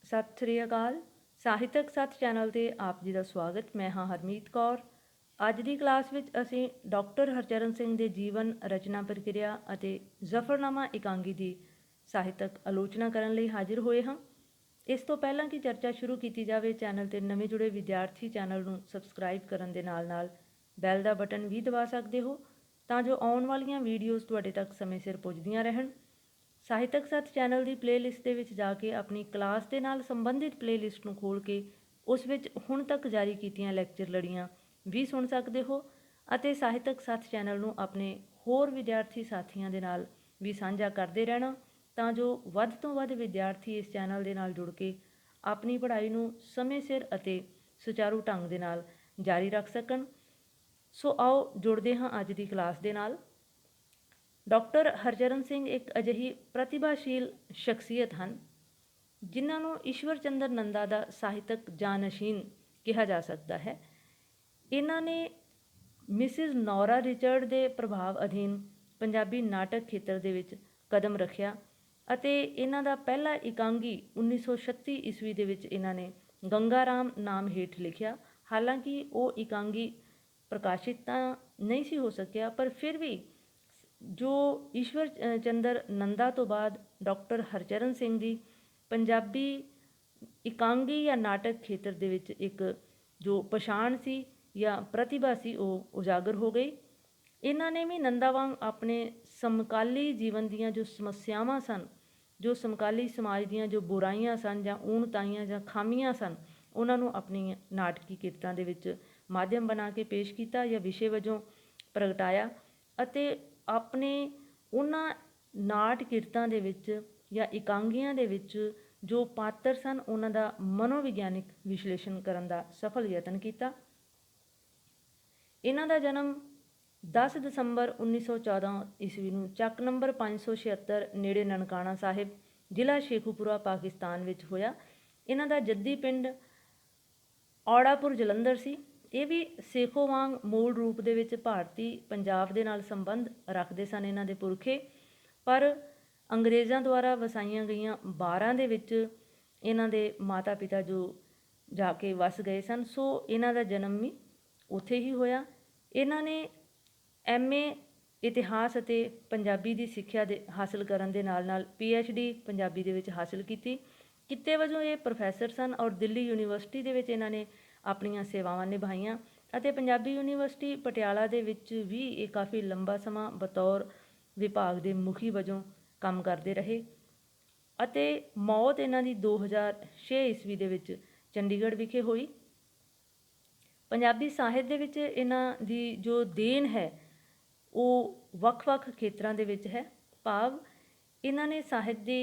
ਸਤਿ ਸ੍ਰੀ ਅਕਾਲ। ਸਾਹਿਤਕ ਸੱਥ ਚੈਨਲ 'ਤੇ ਆਪ ਜੀ ਦਾ ਸਵਾਗਤ। ਮੈਂ ਹਾਂ ਹਰਮੀਤ ਕੌਰ। ਅੱਜ ਦੀ ਕਲਾਸ ਵਿੱਚ ਅਸੀਂ ਡਾਕਟਰ ਹਰਚਰਨ ਸਿੰਘ ਦੇ ਜੀਵਨ, ਰਚਨਾ ਪ੍ਰਕਿਰਿਆ ਅਤੇ ਜ਼ਫਰਨਾਮਾ ਇਕਾਂਗੀ ਦੀ ਸਾਹਿਤਕ ਆਲੋਚਨਾ ਕਰਨ ਲਈ ਹਾਜ਼ਰ ਹੋਏ ਹਾਂ। ਇਸ ਤੋਂ ਪਹਿਲਾਂ ਕਿ ਚਰਚਾ ਸ਼ੁਰੂ ਕੀਤੀ ਜਾਵੇ, ਚੈਨਲ 'ਤੇ ਨਵੇਂ ਜੁੜੇ ਵਿਦਿਆਰਥੀ ਚੈਨਲ ਨੂੰ ਸਬਸਕ੍ਰਾਈਬ ਕਰਨ ਦੇ ਨਾਲ ਬੈਲ ਦਾ ਬਟਨ ਵੀ ਦਬਾ ਸਕਦੇ ਹੋ ਤਾਂ ਜੋ ਆਉਣ ਵਾਲੀਆਂ ਵੀਡੀਓਜ਼ ਤੁਹਾਡੇ ਤੱਕ ਸਮੇਂ ਸਿਰ ਪੁੱਜਦੀਆਂ ਰਹਿਣ। ਸਾਹਿਤਕ ਸੱਥ ਚੈਨਲ ਦੀ ਪਲੇਲਿਸਟ ਦੇ ਵਿੱਚ ਜਾ ਕੇ ਆਪਣੀ ਕਲਾਸ ਦੇ ਨਾਲ ਸੰਬੰਧਿਤ ਪਲੇਲਿਸਟ ਨੂੰ ਖੋਲ੍ਹ ਕੇ ਉਸ ਵਿੱਚ ਹੁਣ ਤੱਕ ਜਾਰੀ ਕੀਤੀਆਂ ਲੈਕਚਰ ਲੜੀਆਂ ਵੀ ਸੁਣ ਸਕਦੇ ਹੋ ਅਤੇ ਸਾਹਿਤਕ ਸੱਥ ਚੈਨਲ ਨੂੰ ਆਪਣੇ ਹੋਰ ਵਿਦਿਆਰਥੀ ਸਾਥੀਆਂ ਦੇ ਨਾਲ ਵੀ ਸਾਂਝਾ ਕਰਦੇ ਰਹਿਣਾ ਤਾਂ ਜੋ ਵੱਧ ਤੋਂ ਵੱਧ ਵਿਦਿਆਰਥੀ ਇਸ ਚੈਨਲ ਦੇ ਨਾਲ ਜੁੜ ਕੇ ਆਪਣੀ ਪੜ੍ਹਾਈ ਨੂੰ ਸਮੇਂ ਸਿਰ ਅਤੇ ਸੁਚਾਰੂ ਢੰਗ ਦੇ ਨਾਲ ਜਾਰੀ ਰੱਖ ਸਕਣ। ਸੋ ਆਓ ਜੁੜਦੇ ਹਾਂ ਅੱਜ ਦੀ ਕਲਾਸ ਦੇ ਨਾਲ। ਡਾਕਟਰ ਹਰਚਰਨ ਸਿੰਘ ਇੱਕ ਅਜਿਹੀ ਪ੍ਰਤਿਭਾਸ਼ੀਲ ਸ਼ਖਸੀਅਤ ਹਨ ਜਿਨ੍ਹਾਂ ਨੂੰ ਈਸ਼ਵਰ ਚੰਦਰ ਨੰਦਾ ਦਾ ਸਾਹਿਤਕ ਜਾਨਸ਼ੀਨ ਕਿਹਾ ਜਾ ਸਕਦਾ ਹੈ। ਇਹਨਾਂ ਨੇ ਮਿਸਿਜ਼ ਨੌਰਾ ਰਿਚਰਡ ਦੇ ਪ੍ਰਭਾਵ ਅਧੀਨ ਪੰਜਾਬੀ ਨਾਟਕ ਖੇਤਰ ਦੇ ਵਿੱਚ ਕਦਮ ਰੱਖਿਆ ਅਤੇ ਇਹਨਾਂ ਦਾ ਪਹਿਲਾ ਇਕਾਂਗੀ 1936 ਈਸਵੀ ਦੇ ਵਿੱਚ ਇਹਨਾਂ ਨੇ ਗੰਗਾ ਰਾਮ ਨਾਮ ਹੇਠ ਲਿਖਿਆ। ਹਾਲਾਂਕਿ ਉਹ ਇਕਾਂਗੀ ਪ੍ਰਕਾਸ਼ਿਤ ਤਾਂ ਨਹੀਂ ਸੀ ਹੋ ਸਕਿਆ, ਪਰ ਫਿਰ ਵੀ ਜੋ ਈਸ਼ਵਰ ਚੰਦਰ ਨੰਦਾ ਤੋਂ ਬਾਅਦ ਡਾਕਟਰ ਹਰਚਰਨ ਸਿੰਘ ਦੀ ਪੰਜਾਬੀ ਇਕਾਂਗੀ ਜਾਂ ਨਾਟਕ ਖੇਤਰ ਦੇ ਵਿੱਚ ਇੱਕ ਜੋ ਪਛਾਣ ਸੀ ਜਾਂ ਪ੍ਰਤਿਭਾ ਸੀ ਉਹ ਉਜਾਗਰ ਹੋ ਗਈ। ਇਹਨਾਂ ਨੇ ਵੀ ਨੰਦਾ ਵਾਂਗ ਆਪਣੇ ਸਮਕਾਲੀ ਜੀਵਨ ਦੀਆਂ ਜੋ ਸਮੱਸਿਆਵਾਂ ਸਨ, ਜੋ ਸਮਕਾਲੀ ਸਮਾਜ ਦੀਆਂ ਜੋ ਬੁਰਾਈਆਂ ਸਨ ਜਾਂ ਊਣਤਾਈਆਂ ਜਾਂ ਖਾਮੀਆਂ ਸਨ, ਉਹਨਾਂ ਨੂੰ ਆਪਣੀ ਨਾਟਕੀ ਕਿਰਤਾਂ ਦੇ ਵਿੱਚ ਮਾਧਿਅਮ ਬਣਾ ਕੇ ਪੇਸ਼ ਕੀਤਾ ਜਾਂ ਵਿਸ਼ੇ ਵਜੋਂ ਪ੍ਰਗਟਾਇਆ ਅਤੇ ਆਪਣੇ ਉਹਨਾਂ ਨਾਟ ਕਿਰਤਾਂ ਦੇ ਵਿੱਚ ਜਾਂ ਇਕਾਂਗੀਆਂ ਦੇ ਵਿੱਚ ਜੋ ਪਾਤਰ ਸਨ ਉਹਨਾਂ ਦਾ ਮਨੋਵਿਗਿਆਨਿਕ ਵਿਸ਼ਲੇਸ਼ਣ ਕਰਨ ਦਾ ਸਫਲ ਯਤਨ ਕੀਤਾ। ਇਹਨਾਂ ਦਾ ਜਨਮ 10 ਦਸੰਬਰ 1914 ਈਸਵੀ ਨੂੰ ਚੱਕ ਨੰਬਰ 576 ਨੇੜੇ ਨਨਕਾਣਾ ਸਾਹਿਬ, ਜ਼ਿਲ੍ਹਾ ਸ਼ੇਖੂਪੁਰਾ, ਪਾਕਿਸਤਾਨ ਵਿੱਚ ਹੋਇਆ। ਇਹਨਾਂ ਦਾ ਜੱਦੀ ਪਿੰਡ ਔੜਾਪੁਰ ਜਲੰਧਰ ਸੀ। ਇਹ ਵੀ ਸੇਖੋਂ ਵਾਂਗ ਮੂਲ ਰੂਪ ਦੇ ਵਿੱਚ ਭਾਰਤੀ ਪੰਜਾਬ ਦੇ ਨਾਲ ਸੰਬੰਧ ਰੱਖਦੇ ਸਨ ਇਹਨਾਂ ਦੇ ਪੁਰਖੇ, ਪਰ ਅੰਗਰੇਜ਼ਾਂ ਦੁਆਰਾ ਵਸਾਈਆਂ ਗਈਆਂ 12 ਦੇ ਵਿੱਚ ਇਹਨਾਂ ਦੇ ਮਾਤਾ ਪਿਤਾ ਜੋ ਜਾ ਕੇ ਵਸ ਗਏ ਸਨ, ਸੋ ਇਹਨਾਂ ਦਾ ਜਨਮ ਵੀ ਉੱਥੇ ਹੀ ਹੋਇਆ। ਇਹਨਾਂ ਨੇ MA ਇਤਿਹਾਸ ਅਤੇ ਪੰਜਾਬੀ ਦੀ ਸਿੱਖਿਆ ਹਾਸਲ ਕਰਨ ਦੇ ਨਾਲ PhD ਪੰਜਾਬੀ ਦੇ ਵਿੱਚ ਹਾਸਲ ਕੀਤੀ। ਕਿੱਤੇ ਵਜੋਂ ਇਹ ਪ੍ਰੋਫੈਸਰ ਸਨ ਔਰ ਦਿੱਲੀ ਯੂਨੀਵਰਸਿਟੀ ਦੇ ਵਿੱਚ ਇਹਨਾਂ ਨੇ ਆਪਣੀਆਂ ਸੇਵਾਵਾਂ ਨਿਭਾਈਆਂ ਅਤੇ ਪੰਜਾਬੀ ਯੂਨੀਵਰਸਿਟੀ ਪਟਿਆਲਾ ਦੇ ਵਿੱਚ ਵੀ ਇਹ ਕਾਫੀ ਲੰਬਾ ਸਮਾਂ ਬਤੌਰ ਵਿਭਾਗ ਦੇ ਮੁਖੀ ਵਜੋਂ ਕੰਮ ਕਰਦੇ ਰਹੇ ਅਤੇ ਮੌਤ ਇਹਨਾਂ ਦੀ 2006 ਈਸਵੀ ਦੇ ਵਿੱਚ ਚੰਡੀਗੜ੍ਹ ਵਿਖੇ ਹੋਈ। ਪੰਜਾਬੀ ਸਾਹਿਤ ਦੇ ਵਿੱਚ ਇਹਨਾਂ ਦੀ ਜੋ ਦੇਣ ਹੈ ਉਹ ਵੱਖ-ਵੱਖ ਖੇਤਰਾਂ ਦੇ ਵਿੱਚ ਹੈ। ਭਾਵ ਇਹਨਾਂ ਨੇ ਸਾਹਿਤ ਦੀ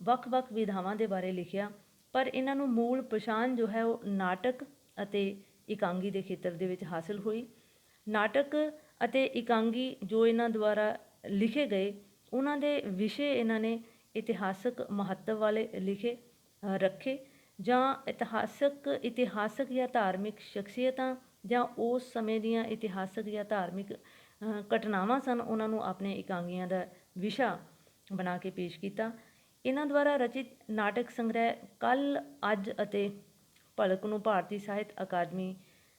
ਵੱਖ-ਵੱਖ ਵਿਧਾਵਾਂ ਦੇ ਬਾਰੇ ਲਿਖਿਆ, ਪਰ ਇਹਨਾਂ ਨੂੰ ਮੂਲ ਪਛਾਣ ਜੋ ਹੈ ਉਹ ਨਾਟਕ ਅਤੇ ਇਕਾਂਗੀ ਦੇ ਖੇਤਰ ਦੇ ਵਿੱਚ ਹਾਸਲ ਹੋਈ। ਨਾਟਕ ਅਤੇ ਇਕਾਂਗੀ ਜੋ ਇਹਨਾਂ ਦੁਆਰਾ ਲਿਖੇ ਗਏ, ਉਹਨਾਂ ਦੇ ਵਿਸ਼ੇ ਇਹਨਾਂ ਨੇ ਇਤਿਹਾਸਕ ਮਹੱਤਵ ਵਾਲੇ ਰੱਖੇ ਜਾਂ ਇਤਿਹਾਸਕ ਜਾਂ ਧਾਰਮਿਕ ਸ਼ਖਸੀਅਤਾਂ ਜਾਂ ਉਸ ਸਮੇਂ ਦੀਆਂ ਇਤਿਹਾਸਕ ਜਾਂ ਧਾਰਮਿਕ ਘਟਨਾਵਾਂ ਸਨ, ਉਹਨਾਂ ਨੂੰ ਆਪਣੇ ਇਕਾਂਗੀਆਂ ਦਾ ਵਿਸ਼ਾ ਬਣਾ ਕੇ ਪੇਸ਼ ਕੀਤਾ। ਇਹਨਾਂ ਦੁਆਰਾ ਰਚਿਤ ਨਾਟਕ ਸੰਗ੍ਰਹਿ ਕੱਲ੍ਹ, ਅੱਜ ਅਤੇ ਭਲਕ ਨੂੰ ਭਾਰਤੀ ਸਾਹਿਤ ਅਕਾਦਮੀ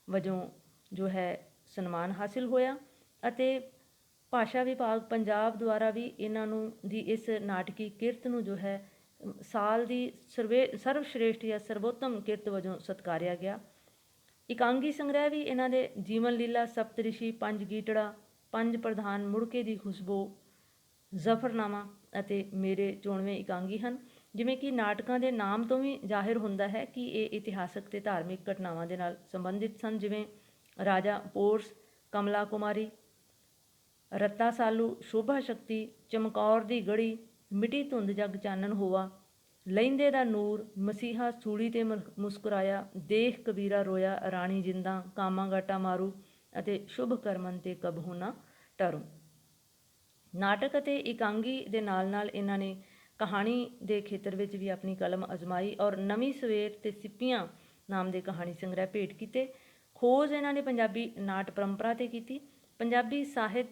ਵਜੋਂ ਜੋ ਹੈ ਸਨਮਾਨ ਹਾਸਿਲ ਹੋਇਆ ਅਤੇ ਭਾਸ਼ਾ ਵਿਭਾਗ ਪੰਜਾਬ ਦੁਆਰਾ ਵੀ ਇਹਨਾਂ ਨੂੰ ਦੀ ਇਸ ਨਾਟਕੀ ਕਿਰਤ ਨੂੰ ਜੋ ਹੈ ਸਾਲ ਦੀ ਸਰਵਸ਼੍ਰੇਸ਼ਠ ਜਾਂ ਸਰਵੋਤਮ ਕਿਰਤ ਵਜੋਂ ਸਤਿਕਾਰਿਆ ਗਿਆ। ਇਕਾਂਗੀ ਸੰਗ੍ਰਹਿ ਵੀ ਇਹਨਾਂ ਦੇ ਜੀਵਨ ਲੀਲਾ, ਸਪਤਰਿਸ਼ੀ, ਪੰਜ ਗੀਟੜਾ, ਪੰਜ ਪ੍ਰਧਾਨ, ਮੁੜਕੇ ਦੀ ਖੁਸ਼ਬੂ, ਜ਼ਫਰਨਾਮਾ ਅਤੇ ਮੇਰੇ ਚੋਣਵੇਂ ਇਕਾਂਗੀ ਹਨ। ਜਿਵੇਂ ਕਿ ਨਾਟਕਾਂ ਦੇ ਨਾਮ ਤੋਂ ਵੀ ਜ਼ਾਹਿਰ ਹੁੰਦਾ ਹੈ ਕਿ ਇਹ ਇਤਿਹਾਸਕ ਅਤੇ ਧਾਰਮਿਕ ਘਟਨਾਵਾਂ ਦੇ ਨਾਲ ਸੰਬੰਧਿਤ ਸਨ, ਜਿਵੇਂ ਰਾਜਾ ਪੋਰਸ, ਕਮਲਾ ਕੁਮਾਰੀ, ਰੱਤਾ ਸਾਲੂ, ਸ਼ੋਭਾ ਸ਼ਕਤੀ, ਚਮਕੌਰ ਦੀ ਗੜੀ, ਮਿੱਟੀ ਧੁੰਦ ਜਗ ਚਾਨਣ ਹੋਵਾ, ਲਹਿੰਦੇ ਦਾ ਨੂਰ, ਮਸੀਹਾ ਸੂਲੀ 'ਤੇ ਮੁਸਕਰਾਇਆ, ਦੇਖ ਕਬੀਰਾ ਰੋਇਆ, ਰਾਣੀ ਜਿੰਦਾਂ, ਕਾਮਾ ਗਾਟਾ ਮਾਰੂ ਅਤੇ ਸ਼ੁਭ ਕਰਮਨ 'ਤੇ ਕਬਹੂ ਨਾ ਟਰੂ। ਨਾਟਕ ਅਤੇ ਇਕਾਂਗੀ ਦੇ ਨਾਲ ਇਹਨਾਂ ਨੇ ਕਹਾਣੀ ਦੇ ਖੇਤਰ ਵਿੱਚ ਵੀ ਆਪਣੀ ਕਲਮ ਅਜ਼ਮਾਈ ਔਰ ਨਵੀਂ ਸਵੇਰ ਅਤੇ ਸਿੱਪੀਆਂ ਨਾਮ ਦੇ ਕਹਾਣੀ ਸੰਗ੍ਰਹਿ ਭੇਟ ਕੀਤੇ। ਖੋਜ ਇਹਨਾਂ ਨੇ ਪੰਜਾਬੀ ਨਾਟ ਪਰੰਪਰਾ 'ਤੇ ਕੀਤੀ। ਪੰਜਾਬੀ ਸਾਹਿਤ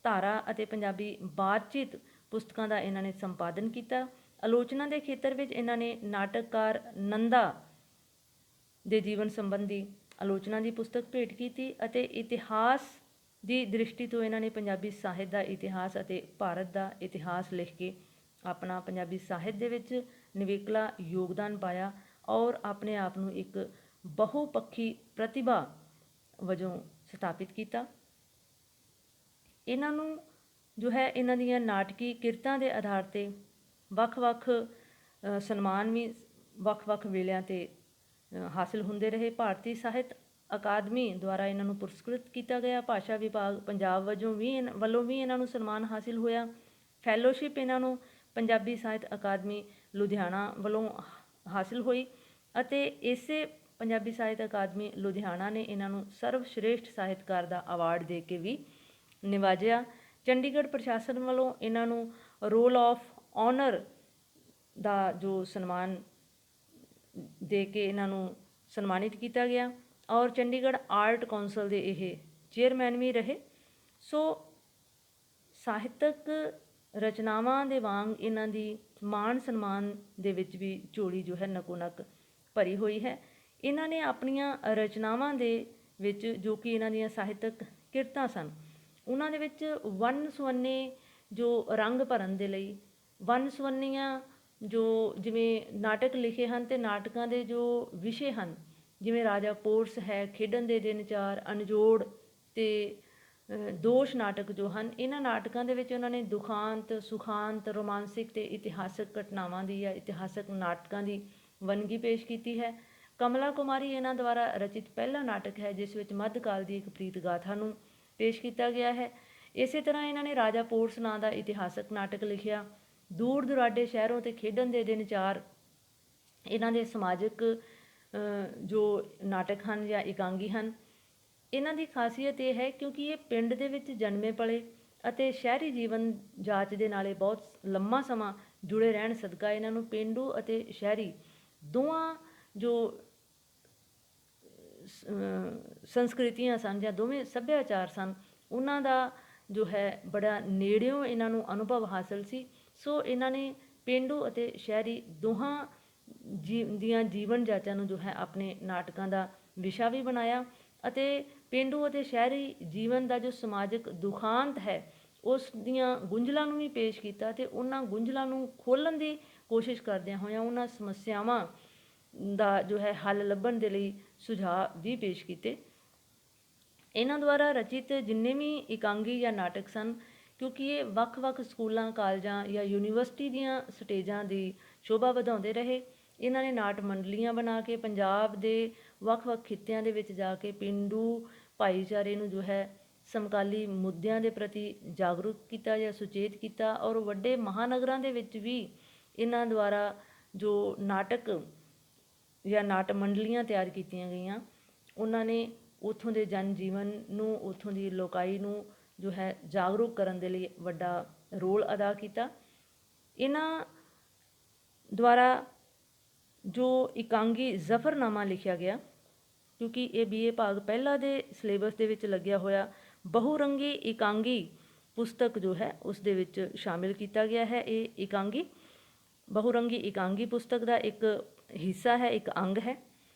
ਧਾਰਾ ਅਤੇ ਪੰਜਾਬੀ ਬਾਤਚੀਤ ਪੁਸਤਕਾਂ ਦਾ ਇਹਨਾਂ ਨੇ ਸੰਪਾਦਨ ਕੀਤਾ ਆਲੋਚਨਾ ਦੇ ਖੇਤਰ ਵਿੱਚ ਇਹਨਾਂ ਨੇ ਨਾਟਕਕਾਰ ਨੰਦਾ ਦੇ ਜੀਵਨ ਸੰਬੰਧੀ ਆਲੋਚਨਾ ਦੀ ਪੁਸਤਕ ਭੇਟ ਕੀਤੀ ਅਤੇ ਇਤਿਹਾਸ ਦੀ ਦ੍ਰਿਸ਼ਟੀ ਤੋਂ ਇਹਨਾਂ ਨੇ ਪੰਜਾਬੀ ਸਾਹਿਤ ਦਾ ਇਤਿਹਾਸ ਅਤੇ ਭਾਰਤ ਦਾ ਇਤਿਹਾਸ ਲਿਖ ਕੇ ਆਪਣਾ ਪੰਜਾਬੀ ਸਾਹਿਤ ਦੇ ਵਿੱਚ ਨਿਵੇਕਲਾ ਯੋਗਦਾਨ ਪਾਇਆ ਔਰ ਆਪਣੇ ਆਪ ਨੂੰ ਇੱਕ ਬਹੁਪੱਖੀ ਪ੍ਰਤਿਭਾ ਵਜੋਂ ਸਥਾਪਿਤ ਕੀਤਾ। ਇਹਨਾਂ ਨੂੰ ਜੋ ਹੈ ਇਹਨਾਂ ਦੀਆਂ ਨਾਟਕੀ ਕਿਰਤਾਂ ਦੇ ਆਧਾਰ 'ਤੇ ਵੱਖ-ਵੱਖ ਸਨਮਾਨ ਵੀ ਵੱਖ-ਵੱਖ ਵੇਲਿਆਂ 'ਤੇ ਹਾਸਿਲ ਹੁੰਦੇ ਰਹੇ। ਭਾਰਤੀ ਸਾਹਿਤ ਅਕਾਦਮੀ ਦੁਆਰਾ ਇਹਨਾਂ ਨੂੰ ਪੁਰਸਕ੍ਰਿਤ ਕੀਤਾ ਗਿਆ। ਭਾਸ਼ਾ ਵਿਭਾਗ ਪੰਜਾਬ ਵੱਲੋਂ ਵੀ ਇਹਨਾਂ ਨੂੰ ਸਨਮਾਨ ਹਾਸਿਲ ਹੋਇਆ। ਫੈਲੋਸ਼ਿਪ ਇਹਨਾਂ ਨੂੰ ਪੰਜਾਬੀ ਸਾਹਿਤ ਅਕਾਦਮੀ ਲੁਧਿਆਣਾ ਵੱਲੋਂ ਹਾਸਿਲ ਹੋਈ ਅਤੇ ਇਸੇ ਪੰਜਾਬੀ ਸਾਹਿਤ ਅਕਾਦਮੀ ਲੁਧਿਆਣਾ ਨੇ ਇਹਨਾਂ ਨੂੰ ਸਰਵ ਸ਼੍ਰੇਸ਼ਠ ਸਾਹਿਤਕਾਰ ਦਾ ਅਵਾਰਡ ਦੇ ਕੇ ਵੀ ਨਿਵਾਜਿਆ। ਚੰਡੀਗੜ੍ਹ ਪ੍ਰਸ਼ਾਸਨ ਵੱਲੋਂ ਇਹਨਾਂ ਨੂੰ ਰੋਲ ਆਫ ਆਨਰ ਦਾ ਜੋ ਸਨਮਾਨ ਦੇ ਕੇ ਇਹਨਾਂ ਨੂੰ ਸਨਮਾਨਿਤ ਕੀਤਾ ਗਿਆ ਔਰ ਚੰਡੀਗੜ੍ਹ ਆਰਟ ਕੌਂਸਲ ਦੇ ਇਹ ਚੇਅਰਮੈਨ ਵੀ ਰਹੇ। ਸੋ ਸਾਹਿਤਕ ਰਚਨਾਵਾਂ ਦੇ ਵਾਂਗ ਇਹਨਾਂ ਦੀ ਮਾਣ ਸਨਮਾਨ ਦੇ ਵਿੱਚ ਵੀ ਝੋਲੀ ਜੋ ਹੈ ਨਕੋ ਨਕ ਭਰੀ ਹੋਈ ਹੈ। ਇਹਨਾਂ ਨੇ ਆਪਣੀਆਂ ਰਚਨਾਵਾਂ ਦੇ ਵਿੱਚ ਜੋ ਕਿ ਇਹਨਾਂ ਦੀਆਂ ਸਾਹਿਤਕ ਕਿਰਤਾਂ ਸਨ ਉਹਨਾਂ ਦੇ ਵਿੱਚ ਵੰਨ ਸੁਵੰਨੇ ਜੋ ਰੰਗ ਭਰਨ ਦੇ ਲਈ ਵੰਨ ਸੁਵੰਨੀਆਂ ਜੋ ਜਿਵੇਂ ਨਾਟਕ ਲਿਖੇ ਹਨ ਅਤੇ ਨਾਟਕਾਂ ਦੇ ਜੋ ਵਿਸ਼ੇ ਹਨ ਜਿਵੇਂ ਰਾਜਾ ਪੋਰਸ ਹੈ, ਖੇਡਣ ਦੇ ਦਿਨ ਚਾਰ, ਅਣਜੋੜ ਅਤੇ ਦੋਸ਼ ਨਾਟਕ ਜੋ ਹਨ ਇਹਨਾਂ ਨਾਟਕਾਂ ਦੇ ਵਿੱਚ ਉਹਨਾਂ ਨੇ ਦੁਖਾਂਤ, ਸੁਖਾਂਤ, ਰੋਮਾਂਸਿਕ ਅਤੇ ਇਤਿਹਾਸਕ ਘਟਨਾਵਾਂ ਦੀ ਜਾਂ ਇਤਿਹਾਸਕ ਨਾਟਕਾਂ ਦੀ ਵੰਨਗੀ ਪੇਸ਼ ਕੀਤੀ ਹੈ। ਕਮਲਾ ਕੁਮਾਰੀ ਇਹਨਾਂ ਦੁਆਰਾ ਰਚਿਤ ਪਹਿਲਾ ਨਾਟਕ ਹੈ ਜਿਸ ਵਿੱਚ ਮੱਧਕਾਲ ਦੀ ਇੱਕ ਪ੍ਰੀਤ ਗਾਥਾ ਨੂੰ ਪੇਸ਼ ਕੀਤਾ ਗਿਆ ਹੈ। ਇਸੇ ਤਰ੍ਹਾਂ ਇਹਨਾਂ ਨੇ ਰਾਜਾ ਪੋਰਸ ਨਾਂ ਦਾ ਇਤਿਹਾਸਕ ਨਾਟਕ ਲਿਖਿਆ। ਦੂਰ ਦੁਰਾਡੇ ਸ਼ਹਿਰੋਂ ਅਤੇ ਖੇਡਣ ਦੇ ਦਿਨ ਚਾਰ ਇਹਨਾਂ ਦੇ ਸਮਾਜਿਕ ਜੋ ਨਾਟਕ ਹਨ ਜਾਂ ਇਕਾਂਗੀ ਹਨ। ਇਹਨਾਂ ਦੀ ਖਾਸੀਅਤ ਇਹ ਹੈ ਕਿਉਂਕਿ ਇਹ ਪਿੰਡ ਦੇ ਵਿੱਚ ਜਨਮੇ ਪਲੇ ਅਤੇ ਸ਼ਹਿਰੀ ਜੀਵਨ ਜਾਚ ਦੇ ਨਾਲੇ ਬਹੁਤ ਲੰਮਾ ਸਮਾਂ ਜੁੜੇ ਰਹਿਣ ਸਦਕਾ ਇਹਨਾਂ ਨੂੰ ਪੇਂਡੂ ਅਤੇ ਸ਼ਹਿਰੀ ਦੋਵਾਂ ਜੋ ਸੰਸਕ੍ਰਿਤੀਆਂ ਸਨ ਜਾਂ ਦੋਵੇਂ ਸੱਭਿਆਚਾਰ ਸਨ ਉਹਨਾਂ ਦਾ ਜੋ ਹੈ ਬੜਾ ਨੇੜਿਓਂ ਇਹਨਾਂ ਨੂੰ ਅਨੁਭਵ ਹਾਸਲ ਸੀ। ਸੋ ਇਹਨਾਂ ਨੇ ਪੇਂਡੂ ਅਤੇ ਸ਼ਹਿਰੀ ਦੋਹਾਂ ਦੀਆਂ ਜੀਵਨ ਜਾਚਾਂ ਨੂੰ ਜੋ ਹੈ ਆਪਣੇ ਨਾਟਕਾਂ ਦਾ ਵਿਸ਼ਾ ਵੀ ਬਣਾਇਆ ਅਤੇ ਪੇਂਡੂ ਅਤੇ ਸ਼ਹਿਰੀ ਜੀਵਨ ਦਾ ਜੋ ਸਮਾਜਿਕ ਦੁਖਾਂਤ ਹੈ ਉਸ ਦੀਆਂ ਗੁੰਝਲਾਂ ਨੂੰ ਵੀ ਪੇਸ਼ ਕੀਤਾ ਅਤੇ ਉਹਨਾਂ ਗੁੰਝਲਾਂ ਨੂੰ ਖੋਲ੍ਹਣ ਦੀ ਕੋਸ਼ਿਸ਼ ਕਰਦਿਆਂ ਹੋਇਆਂ ਉਹਨਾਂ ਸਮੱਸਿਆਵਾਂ ਦਾ ਜੋ ਹੈ ਹੱਲ ਲੱਭਣ ਦੇ ਲਈ ਸੁਝਾਅ ਵੀ ਪੇਸ਼ ਕੀਤੇ। ਇਹਨਾਂ ਦੁਆਰਾ ਰਚਿਤ ਜਿੰਨੇ ਵੀ ਇਕਾਂਗੀ ਜਾਂ ਨਾਟਕ ਸਨ ਕਿਉਂਕਿ ਇਹ ਵੱਖ-ਵੱਖ ਸਕੂਲਾਂ, ਕਾਲਜਾਂ ਜਾਂ ਯੂਨੀਵਰਸਿਟੀ ਦੀਆਂ ਸਟੇਜਾਂ ਦੀ ਸ਼ੋਭਾ ਵਧਾਉਂਦੇ ਰਹੇ। ਇਹਨਾਂ ਨੇ ਨਾਟ ਮੰਡਲੀਆਂ ਬਣਾ ਕੇ ਪੰਜਾਬ ਦੇ ਵੱਖ-ਵੱਖ ਖਿੱਤਿਆਂ ਦੇ ਵਿੱਚ ਜਾ ਕੇ ਪੇਂਡੂ ਭਾਈਚਾਰੇ ਨੂੰ ਜੋ ਹੈ ਸਮਕਾਲੀ ਮੁੱਦਿਆਂ ਦੇ ਪ੍ਰਤੀ ਜਾਗਰੂਕ ਕੀਤਾ ਜਾਂ ਸੁਚੇਤ ਕੀਤਾ ਔਰ ਵੱਡੇ ਮਹਾਨਗਰਾਂ ਦੇ ਵਿੱਚ ਵੀ ਇਹਨਾਂ ਦੁਆਰਾ ਜੋ ਨਾਟਕ ਜਾਂ ਨਾਟ ਮੰਡਲੀਆਂ ਤਿਆਰ ਕੀਤੀਆਂ ਗਈਆਂ ਉਹਨਾਂ ਨੇ ਉੱਥੋਂ ਦੇ ਜਨ ਜੀਵਨ ਨੂੰ, ਉੱਥੋਂ ਦੀ ਲੋਕਾਈ ਨੂੰ ਜੋ ਹੈ ਜਾਗਰੂਕ ਕਰਨ ਦੇ ਲਈ ਵੱਡਾ ਰੋਲ ਅਦਾ ਕੀਤਾ। ਇਹਨਾਂ ਦੁਆਰਾ ਜੋ ਇਕਾਂਗੀ ਜ਼ਫਰਨਾਮਾ ਲਿਖਿਆ ਗਿਆ ਕਿਉਂਕਿ ਇਹ BA ਭਾਗ ਪਹਿਲਾ ਦੇ ਸਿਲੇਬਸ ਦੇ ਵਿੱਚ ਲੱਗਿਆ ਹੋਇਆ ਬਹੁਰੰਗੀ ਇਕਾਂਗੀ ਪੁਸਤਕ ਜੋ ਹੈ ਉਸ ਦੇ ਵਿੱਚ ਸ਼ਾਮਿਲ ਕੀਤਾ ਗਿਆ ਹੈ। ਇਹ ਇਕਾਂਗੀ ਬਹੁਰੰਗੀ ਇਕਾਂਗੀ ਪੁਸਤਕ ਦਾ ਇੱਕ ਹਿੱਸਾ ਹੈ, ਇੱਕ ਅੰਗ ਹੈ।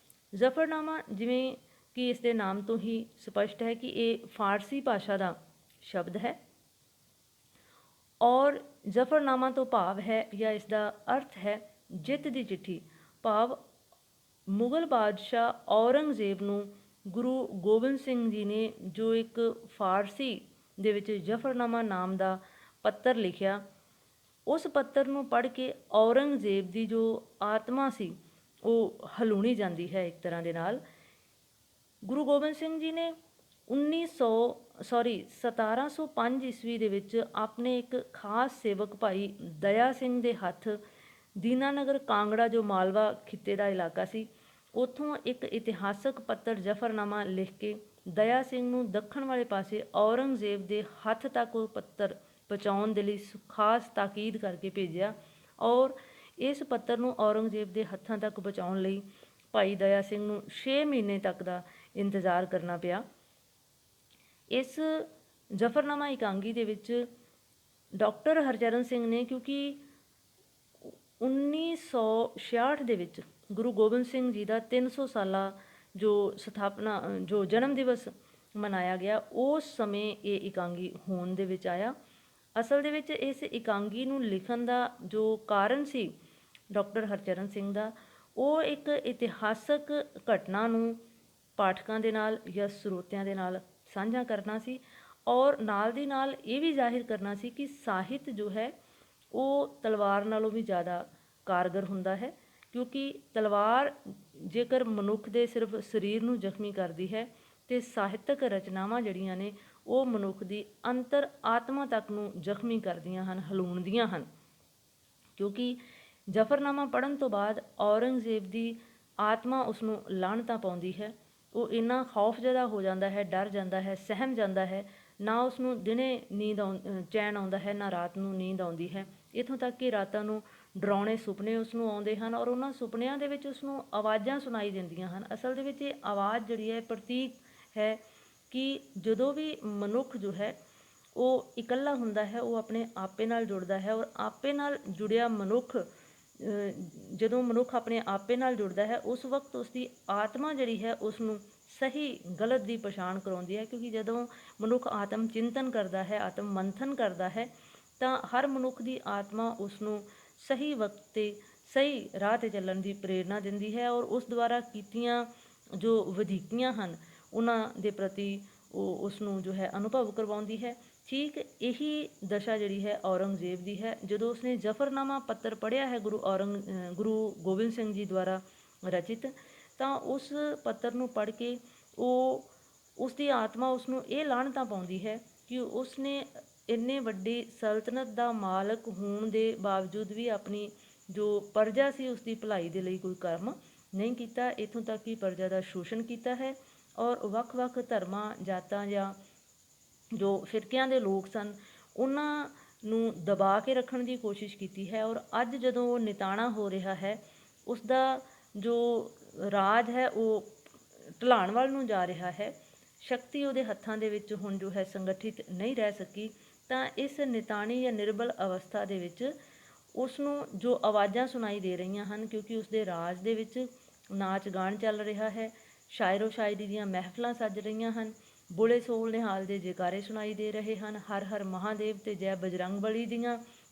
ਜ਼ਫਰਨਾਮਾ ਜਿਵੇਂ ਕਿ ਇਸ ਦੇ ਨਾਮ ਤੋਂ ਹੀ ਸਪਸ਼ਟ ਹੈ ਕਿ ਇਹ ਫਾਰਸੀ ਭਾਸ਼ਾ ਦਾ ਸ਼ਬਦ ਹੈ ਔਰ ਜ਼ਫਰਨਾਮਾ ਤੋਂ ਭਾਵ ਹੈ ਜਾਂ ਇਸ ਦਾ ਅਰਥ ਹੈ ਜਿੱਤ ਦੀ ਚਿੱਠੀ। ਭਾਵ ਮੁਗਲ ਬਾਦਸ਼ਾਹ ਔਰੰਗਜ਼ੇਬ ਨੂੰ ਗੁਰੂ ਗੋਬਿੰਦ ਸਿੰਘ ਜੀ ਨੇ ਜੋ ਇੱਕ ਫਾਰਸੀ ਦੇ ਵਿੱਚ ਜ਼ਫਰਨਾਮਾ ਨਾਮ ਦਾ ਪੱਤਰ ਲਿਖਿਆ ਉਸ ਪੱਤਰ ਨੂੰ ਪੜ੍ਹ ਕੇ ਔਰੰਗਜ਼ੇਬ ਦੀ ਜੋ ਆਤਮਾ ਸੀ ਉਹ ਹਲੂਣੀ ਜਾਂਦੀ ਹੈ ਇੱਕ ਤਰ੍ਹਾਂ ਦੇ ਨਾਲ। ਗੁਰੂ ਗੋਬਿੰਦ ਸਿੰਘ ਜੀ ਨੇ 1705 ਈਸਵੀ ਦੇ ਵਿੱਚ ਆਪਣੇ ਇੱਕ ਖਾਸ ਸੇਵਕ ਭਾਈ ਦਇਆ ਸਿੰਘ ਦੇ ਹੱਥ ਦੀਨਾਨਗਰ ਕਾਂਗੜਾ ਜੋ ਮਾਲਵਾ ਖਿੱਤੇ ਦਾ ਇਲਾਕਾ ਸੀ ਉੱਥੋਂ ਇੱਕ ਇਤਿਹਾਸਕ ਪੱਤਰ ਜ਼ਫਰਨਾਮਾ ਲਿਖ ਕੇ ਦਇਆ ਸਿੰਘ ਨੂੰ ਦੱਖਣ ਵਾਲੇ ਪਾਸੇ ਔਰੰਗਜ਼ੇਬ ਦੇ ਹੱਥ ਤੱਕ ਉਹ ਪੱਤਰ ਪਹੁੰਚਾਉਣ ਦੇ ਲਈ ਖਾਸ ਤਾਕੀਦ ਕਰਕੇ ਭੇਜਿਆ ਔਰ ਇਸ ਪੱਤਰ ਨੂੰ ਔਰੰਗਜ਼ੇਬ ਦੇ ਹੱਥਾਂ ਤੱਕ ਪਹੁੰਚਾਉਣ ਲਈ ਭਾਈ ਦਇਆ ਸਿੰਘ ਨੂੰ 6 ਮਹੀਨੇ ਤੱਕ ਦਾ ਇੰਤਜ਼ਾਰ ਕਰਨਾ ਪਿਆ। ਇਸ ਜ਼ਫਰਨਾਮਾ ਇਕਾਂਗੀ ਦੇ ਵਿੱਚ ਡਾਕਟਰ ਹਰਚਰਨ ਸਿੰਘ ਨੇ ਕਿਉਂਕਿ 1966 ਦੇ ਵਿੱਚ ਗੁਰੂ ਗੋਬਿੰਦ ਸਿੰਘ ਜੀ ਦਾ 300 ਸਾਲਾ ਜੋ ਸਥਾਪਨਾ ਜੋ ਜਨਮ ਦਿਵਸ ਮਨਾਇਆ ਗਿਆ, ਉਸ ਸਮੇਂ ਇਹ ਇਕਾਂਗੀ ਹੋਂਦ ਦੇ ਵਿੱਚ ਆਇਆ। ਅਸਲ ਦੇ ਵਿੱਚ ਇਸ ਇਕਾਂਗੀ ਨੂੰ ਲਿਖਣ ਦਾ ਜੋ ਕਾਰਨ ਸੀ ਡਾਕਟਰ ਹਰਚਰਨ ਸਿੰਘ ਦਾ, ਉਹ ਇੱਕ ਇਤਿਹਾਸਕ ਘਟਨਾ ਨੂੰ ਪਾਠਕਾਂ ਦੇ ਨਾਲ ਜਾਂ ਸਰੋਤਿਆਂ ਦੇ ਨਾਲ ਸਾਂਝਾ ਕਰਨਾ ਸੀ, ਔਰ ਨਾਲ ਦੀ ਨਾਲ ਇਹ ਵੀ ਜ਼ਾਹਿਰ ਕਰਨਾ ਸੀ ਕਿ ਸਾਹਿਤ ਜੋ ਹੈ ਉਹ ਤਲਵਾਰ ਨਾਲੋਂ ਵੀ ਜ਼ਿਆਦਾ ਕਾਰਗਰ ਹੁੰਦਾ ਹੈ, ਕਿਉਂਕਿ ਤਲਵਾਰ ਜੇਕਰ ਮਨੁੱਖ ਦੇ ਸਿਰਫ ਸਰੀਰ ਨੂੰ ਜ਼ਖਮੀ ਕਰਦੀ ਹੈ, ਤੇ ਸਾਹਿਤਕ ਰਚਨਾਵਾਂ ਜਿਹੜੀਆਂ ਨੇ ਉਹ ਮਨੁੱਖ ਦੀ ਅੰਤਰ ਆਤਮਾ ਤੱਕ ਨੂੰ ਜ਼ਖਮੀ ਕਰਦੀਆਂ ਹਨ, ਹਲੂਣਦੀਆਂ ਹਨ। ਕਿਉਂਕਿ ਜ਼ਫਰਨਾਮਾ ਪੜ੍ਹਨ ਤੋਂ ਬਾਅਦ ਔਰੰਗਜ਼ੇਬ ਦੀ ਆਤਮਾ ਉਸਨੂੰ ਲਾਹਣਤਾਂ ਪਾਉਂਦੀ ਹੈ। ਉਹ ਇੰਨਾ ਖੌਫਜ਼ਦਾ ਹੋ ਜਾਂਦਾ ਹੈ, ਡਰ ਜਾਂਦਾ ਹੈ, ਸਹਿਮ ਜਾਂਦਾ ਹੈ, ਨਾ ਉਸਨੂੰ ਦਿਨੇ ਚੈਨ ਆਉਂਦਾ ਹੈ, ਨਾ ਰਾਤ ਨੂੰ ਨੀਂਦ ਆਉਂਦੀ ਹੈ। ਇੱਥੋਂ ਤੱਕ ਕਿ ਰਾਤਾਂ ਨੂੰ ਡਰਾਉਣੇ ਸੁਪਨੇ ਉਸਨੂੰ ਆਉਂਦੇ ਹਨ, ਔਰ ਉਹਨਾਂ ਸੁਪਨਿਆਂ ਦੇ ਵਿੱਚ ਉਸਨੂੰ ਆਵਾਜ਼ਾਂ ਸੁਣਾਈ ਦਿੰਦੀਆਂ ਹਨ। ਅਸਲ ਦੇ ਵਿੱਚ ਇਹ ਆਵਾਜ਼ ਜਿਹੜੀ ਹੈ ਪ੍ਰਤੀਕ ਹੈ ਕਿ ਜਦੋਂ ਵੀ ਮਨੁੱਖ ਜੋ ਹੈ ਉਹ ਇਕੱਲਾ ਹੁੰਦਾ ਹੈ, ਉਹ ਆਪਣੇ ਆਪੇ ਨਾਲ ਜੁੜਦਾ ਹੈ, ਔਰ ਆਪੇ ਨਾਲ ਜੁੜਿਆ ਮਨੁੱਖ ਜਦੋਂ ਮਨੁੱਖ ਆਪਣੇ ਆਪੇ ਨਾਲ ਜੁੜਦਾ ਹੈ, ਉਸ ਵਕਤ ਉਸਦੀ ਆਤਮਾ ਜਿਹੜੀ ਹੈ ਉਸਨੂੰ ਸਹੀ ਗਲਤ ਦੀ ਪਛਾਣ ਕਰਾਉਂਦੀ ਹੈ। ਕਿਉਂਕਿ ਜਦੋਂ ਮਨੁੱਖ ਆਤਮ ਚਿੰਤਨ ਕਰਦਾ ਹੈ, ਆਤਮ ਮੰਥਨ ਕਰਦਾ ਹੈ, ਤਾਂ ਹਰ ਮਨੁੱਖ ਦੀ ਆਤਮਾ ਉਸਨੂੰ ਸਹੀ ਵਕਤ 'ਤੇ ਸਹੀ ਰਾਹ 'ਤੇ ਚੱਲਣ ਦੀ ਪ੍ਰੇਰਨਾ ਦਿੰਦੀ ਹੈ, ਔਰ ਉਸ ਦੁਆਰਾ ਕੀਤੀਆਂ ਜੋ ਵਧੀਕੀਆਂ ਹਨ ਉਹਨਾਂ ਦੇ ਪ੍ਰਤੀ ਉਹ ਉਸਨੂੰ ਜੋ ਹੈ ਅਨੁਭਵ ਕਰਵਾਉਂਦੀ ਹੈ। ਠੀਕ ਇਹੀ ਦਸ਼ਾ ਜਿਹੜੀ ਹੈ ਔਰੰਗਜ਼ੇਬ ਦੀ ਹੈ। ਜਦੋਂ ਉਸਨੇ ਜ਼ਫਰਨਾਮਾ ਪੱਤਰ ਪੜ੍ਹਿਆ ਹੈ ਗੁਰੂ ਗੋਬਿੰਦ ਸਿੰਘ ਜੀ ਦੁਆਰਾ ਰਚਿਤ, ਤਾਂ ਉਸ ਪੱਤਰ ਨੂੰ ਪੜ੍ਹ ਕੇ ਉਸਦੀ ਆਤਮਾ ਉਸਨੂੰ ਇਹ ਲਾਹਣਤਾਂ ਪਾਉਂਦੀ ਹੈ ਕਿ ਉਸਨੇ ਇੰਨੇ ਵੱਡੀ ਸਲਤਨਤ ਦਾ ਮਾਲਕ ਹੋਣ ਦੇ ਬਾਵਜੂਦ ਵੀ ਆਪਣੀ ਜੋ ਪਰਜਾ ਸੀ ਉਸਦੀ ਭਲਾਈ ਦੇ ਲਈ ਕੋਈ ਕਰਮ ਨਹੀਂ ਕੀਤਾ। ਇੱਥੋਂ ਤੱਕ ਕਿ ਪਰਜਾ ਦਾ ਸ਼ੋਸ਼ਣ ਕੀਤਾ ਹੈ, ਔਰ ਵੱਖ-ਵੱਖ ਧਰਮਾਂ, ਜਾਤਾਂ ਜਾਂ ਜੋ ਫਿਰਕਿਆਂ ਦੇ ਲੋਕ ਸਨ ਉਹਨਾਂ ਨੂੰ ਦਬਾ ਕੇ ਰੱਖਣ ਦੀ ਕੋਸ਼ਿਸ਼ ਕੀਤੀ ਹੈ। ਔਰ ਅੱਜ ਜਦੋਂ ਉਹ ਨਿਤਾਣਾ ਹੋ ਰਿਹਾ ਹੈ, ਉਸ ਦਾ ਜੋ ਰਾਜ ਹੈ ਉਹ ਢਲਾਣ ਵੱਲ ਨੂੰ ਜਾ ਰਿਹਾ ਹੈ, ਸ਼ਕਤੀ ਉਹਦੇ ਹੱਥਾਂ ਦੇ ਵਿੱਚ ਹੁਣ ਜੋ ਹੈ ਸੰਗਠਿਤ ਨਹੀਂ ਰਹਿ ਸਕੀ, ਤਾਂ ਇਸ ਨਿਤਾਣੀ ਜਾਂ ਨਿਰਬਲ ਅਵਸਥਾ ਦੇ ਵਿੱਚ ਉਸ ਨੂੰ ਜੋ ਆਵਾਜ਼ਾਂ ਸੁਣਾਈ ਦੇ ਰਹੀਆਂ ਹਨ, ਕਿਉਂਕਿ ਉਸਦੇ ਰਾਜ ਦੇ ਵਿੱਚ ਨਾਚ ਗਾਣ ਚੱਲ ਰਿਹਾ ਹੈ, ਸ਼ਾਇਰੋ ਸ਼ਾਇਰੀ ਦੀਆਂ ਮਹਿਫਲਾਂ ਸੱਜ ਰਹੀਆਂ ਹਨ, ਬੋਲੇ ਸੋਲ ਨਿਹਾਲ ਦੇ ਜੈਕਾਰੇ ਸੁਣਾਈ ਦੇ ਰਹੇ ਹਨ, ਹਰ ਹਰ ਮਹਾਦੇਵ ਤੇ ਜੈ ਬਜਰੰਗ ਬਲੀ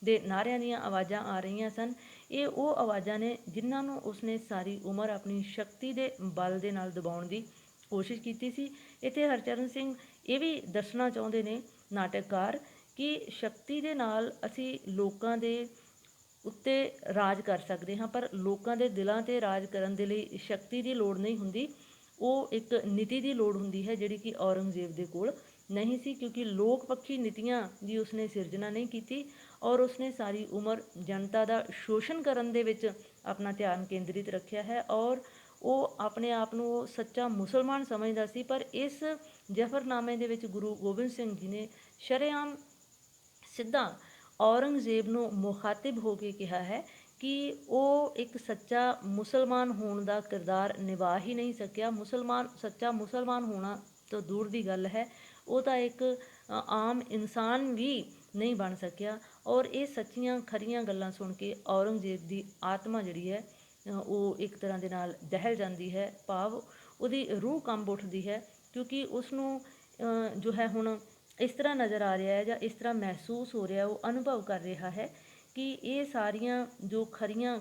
ਦੇ ਨਾਰਿਆਂ ਦੀਆਂ ਆਵਾਜ਼ਾਂ ਆ ਰਹੀਆਂ ਸਨ। ਇਹ ਉਹ ਆਵਾਜ਼ਾਂ ਨੇ ਜਿਨ੍ਹਾਂ ਨੂੰ ਉਸਨੇ ਸਾਰੀ ਉਮਰ ਆਪਣੀ ਸ਼ਕਤੀ ਦੇ ਬਲ ਦੇ ਨਾਲ ਦਬਾਉਣ ਦੀ ਕੋਸ਼ਿਸ਼ ਕੀਤੀ ਸੀ। ਇੱਥੇ ਹਰਚਰਨ ਸਿੰਘ ਇਹ ਵੀ ਦੱਸਣਾ ਚਾਹੁੰਦੇ ਨੇ ਨਾਟਕਕਾਰ ਕਿ ਸ਼ਕਤੀ ਦੇ ਨਾਲ ਅਸੀਂ ਲੋਕਾਂ ਦੇ ਉੱਤੇ ਰਾਜ ਕਰ ਸਕਦੇ ਹਾਂ, ਪਰ ਲੋਕਾਂ ਦੇ ਦਿਲਾਂ 'ਤੇ ਰਾਜ ਕਰਨ ਦੇ ਲਈ ਸ਼ਕਤੀ ਦੀ ਲੋੜ ਨਹੀਂ ਹੁੰਦੀ, ਉਹ ਇੱਕ ਨੀਤੀ ਦੀ ਲੋੜ ਹੁੰਦੀ ਹੈ, ਜਿਹੜੀ ਕਿ ਔਰੰਗਜ਼ੇਬ ਦੇ ਕੋਲ ਨਹੀਂ ਸੀ। ਕਿਉਂਕਿ ਲੋਕ ਪੱਖੀ ਨੀਤੀਆਂ ਦੀ ਉਸਨੇ ਸਿਰਜਣਾ ਨਹੀਂ ਕੀਤੀ, ਔਰ ਉਸਨੇ ਸਾਰੀ ਉਮਰ ਜਨਤਾ ਦਾ ਸ਼ੋਸ਼ਣ ਕਰਨ ਦੇ ਵਿੱਚ ਆਪਣਾ ਧਿਆਨ ਕੇਂਦਰਿਤ ਰੱਖਿਆ ਹੈ, ਔਰ ਉਹ ਆਪਣੇ ਆਪ ਨੂੰ ਉਹ ਸੱਚਾ ਮੁਸਲਮਾਨ ਸਮਝਦਾ ਸੀ। ਪਰ ਇਸ ਜ਼ਫਰਨਾਮੇ ਦੇ ਵਿੱਚ ਗੁਰੂ ਗੋਬਿੰਦ ਸਿੰਘ ਜੀ ਨੇ ਸ਼ਰੇਆਮ ਸਿੱਧਾ ਔਰੰਗਜ਼ੇਬ ਨੂੰ ਮੁਖਾਤਿਬ ਹੋ ਕੇ ਕਿਹਾ ਹੈ ਕਿ ਉਹ ਇੱਕ ਸੱਚਾ ਮੁਸਲਮਾਨ ਹੋਣ ਦਾ ਕਿਰਦਾਰ ਨਿਭਾ ਹੀ ਨਹੀਂ ਸਕਿਆ। ਸੱਚਾ ਮੁਸਲਮਾਨ ਹੋਣਾ ਤਾਂ ਦੂਰ ਦੀ ਗੱਲ ਹੈ, ਉਹ ਤਾਂ ਇੱਕ ਆਮ ਇਨਸਾਨ ਵੀ ਨਹੀਂ ਬਣ ਸਕਿਆ। ਔਰ ਇਹ ਸੱਚੀਆਂ ਖਰੀਆਂ ਗੱਲਾਂ ਸੁਣ ਕੇ ਔਰੰਗਜ਼ੇਬ ਦੀ ਆਤਮਾ ਜਿਹੜੀ ਹੈ ਉਹ ਇੱਕ ਤਰ੍ਹਾਂ ਦੇ ਨਾਲ ਦਹਿਲ ਜਾਂਦੀ ਹੈ, ਭਾਵ ਉਹਦੀ ਰੂਹ ਕੰਬ ਉੱਠਦੀ ਹੈ, ਕਿਉਂਕਿ ਉਸਨੂੰ ਜੋ ਹੈ ਹੁਣ ਇਸ ਤਰ੍ਹਾਂ ਨਜ਼ਰ ਆ ਰਿਹਾ ਹੈ ਜਾਂ ਇਸ ਤਰ੍ਹਾਂ ਮਹਿਸੂਸ ਹੋ ਰਿਹਾ, ਉਹ ਅਨੁਭਵ ਕਰ ਰਿਹਾ ਹੈ ਕਿ ਇਹ ਸਾਰੀਆਂ ਜੋ ਖਰੀਆਂ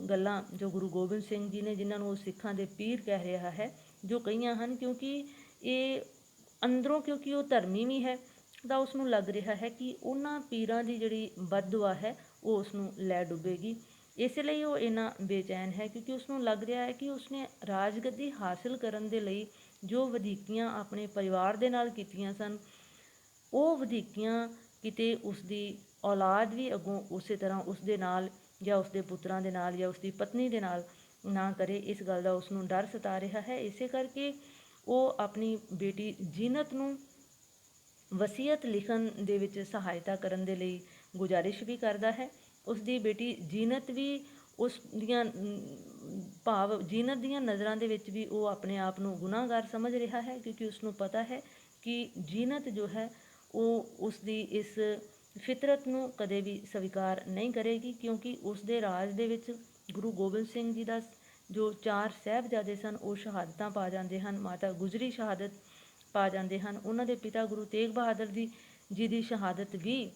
ਗੱਲਾਂ ਜੋ ਗੁਰੂ ਗੋਬਿੰਦ ਸਿੰਘ ਜੀ ਨੇ, ਜਿਨ੍ਹਾਂ ਨੂੰ ਉਹ ਸਿੱਖਾਂ ਦੇ ਪੀਰ ਕਹਿ ਰਿਹਾ ਹੈ, ਜੋ ਕਹੀਆਂ ਹਨ, ਕਿਉਂਕਿ ਇਹ ਅੰਦਰੋਂ ਕਿਉਂਕਿ ਉਹ ਧਰਮੀ ਵੀ ਹੈ, ਤਾਂ ਉਸਨੂੰ ਲੱਗ ਰਿਹਾ ਹੈ ਕਿ ਉਹਨਾਂ ਪੀਰਾਂ ਦੀ ਜਿਹੜੀ ਬਦਦੁਆ ਹੈ ਉਹ ਉਸਨੂੰ ਲੈ ਡੁੱਬੇਗੀ। ਇਸ ਲਈ ਉਹ ਇੰਨਾ ਬੇਚੈਨ ਹੈ, ਕਿਉਂਕਿ ਉਸਨੂੰ ਲੱਗ ਰਿਹਾ ਹੈ ਕਿ ਉਸਨੇ ਰਾਜਗੱਦੀ ਹਾਸਿਲ ਕਰਨ ਦੇ ਲਈ ਜੋ ਵਧੀਕੀਆਂ ਆਪਣੇ ਪਰਿਵਾਰ ਦੇ ਨਾਲ ਕੀਤੀਆਂ ਸਨ, ਉਹ ਵਧੀਕੀਆਂ ਕਿਤੇ ਉਸਦੀ ਔਲਾਦ ਵੀ ਅੱਗੋਂ ਉਸੇ ਤਰ੍ਹਾਂ ਉਸਦੇ ਨਾਲ ਜਾਂ ਉਸਦੇ ਪੁੱਤਰਾਂ ਦੇ ਨਾਲ ਜਾਂ ਉਸਦੀ ਪਤਨੀ ਦੇ ਨਾਲ ਨਾ ਕਰੇ। ਇਸ ਗੱਲ ਦਾ ਉਸਨੂੰ ਡਰ ਸਤਾ ਰਿਹਾ ਹੈ। ਇਸੇ ਕਰਕੇ ਉਹ ਆਪਣੀ ਬੇਟੀ ਜੀਨਤ ਨੂੰ ਵਸੀਅਤ ਲਿਖਣ ਦੇ ਵਿੱਚ ਸਹਾਇਤਾ ਕਰਨ ਦੇ ਲਈ ਗੁਜ਼ਾਰਿਸ਼ ਵੀ ਕਰਦਾ ਹੈ। ਉਸਦੀ ਬੇਟੀ ਜੀਨਤ ਵੀ ਉਸ ਦੀਆਂ ਭਾਵ ਜੀਨਤ ਦੀਆਂ ਨਜ਼ਰਾਂ ਦੇ ਵਿੱਚ ਵੀ ਉਹ ਆਪਣੇ ਆਪ ਨੂੰ ਗੁਨਾਹਗਾਰ ਸਮਝ ਰਿਹਾ ਹੈ, ਕਿਉਂਕਿ ਉਸਨੂੰ ਪਤਾ ਹੈ ਕਿ ਜੀਨਤ ਜੋ ਹੈ ਉਹ ਉਸਦੀ ਇਸ ਫਿਤਰਤ ਨੂੰ ਕਦੇ ਵੀ ਸਵੀਕਾਰ ਨਹੀਂ ਕਰੇਗੀ, ਕਿਉਂਕਿ ਉਸ ਦੇ ਰਾਜ ਦੇ ਵਿੱਚ ਗੁਰੂ ਗੋਬਿੰਦ ਸਿੰਘ ਜੀ ਦਾ ਜੋ 4 ਸਾਹਿਬਜ਼ਾਦੇ ਸਨ ਉਹ ਸ਼ਹਾਦਤਾਂ ਪਾ ਜਾਂਦੇ ਹਨ। ਮਾਤਾ ਗੁਜਰੀ ਸ਼ਹਾਦਤ ਪਾ ਜਾਂਦੇ ਹਨ। ਉਹਨਾਂ ਦੇ ਪਿਤਾ ਗੁਰੂ ਤੇਗ ਬਹਾਦਰ ਜੀ ਦੀ ਸ਼ਹਾਦਤ ਵੀ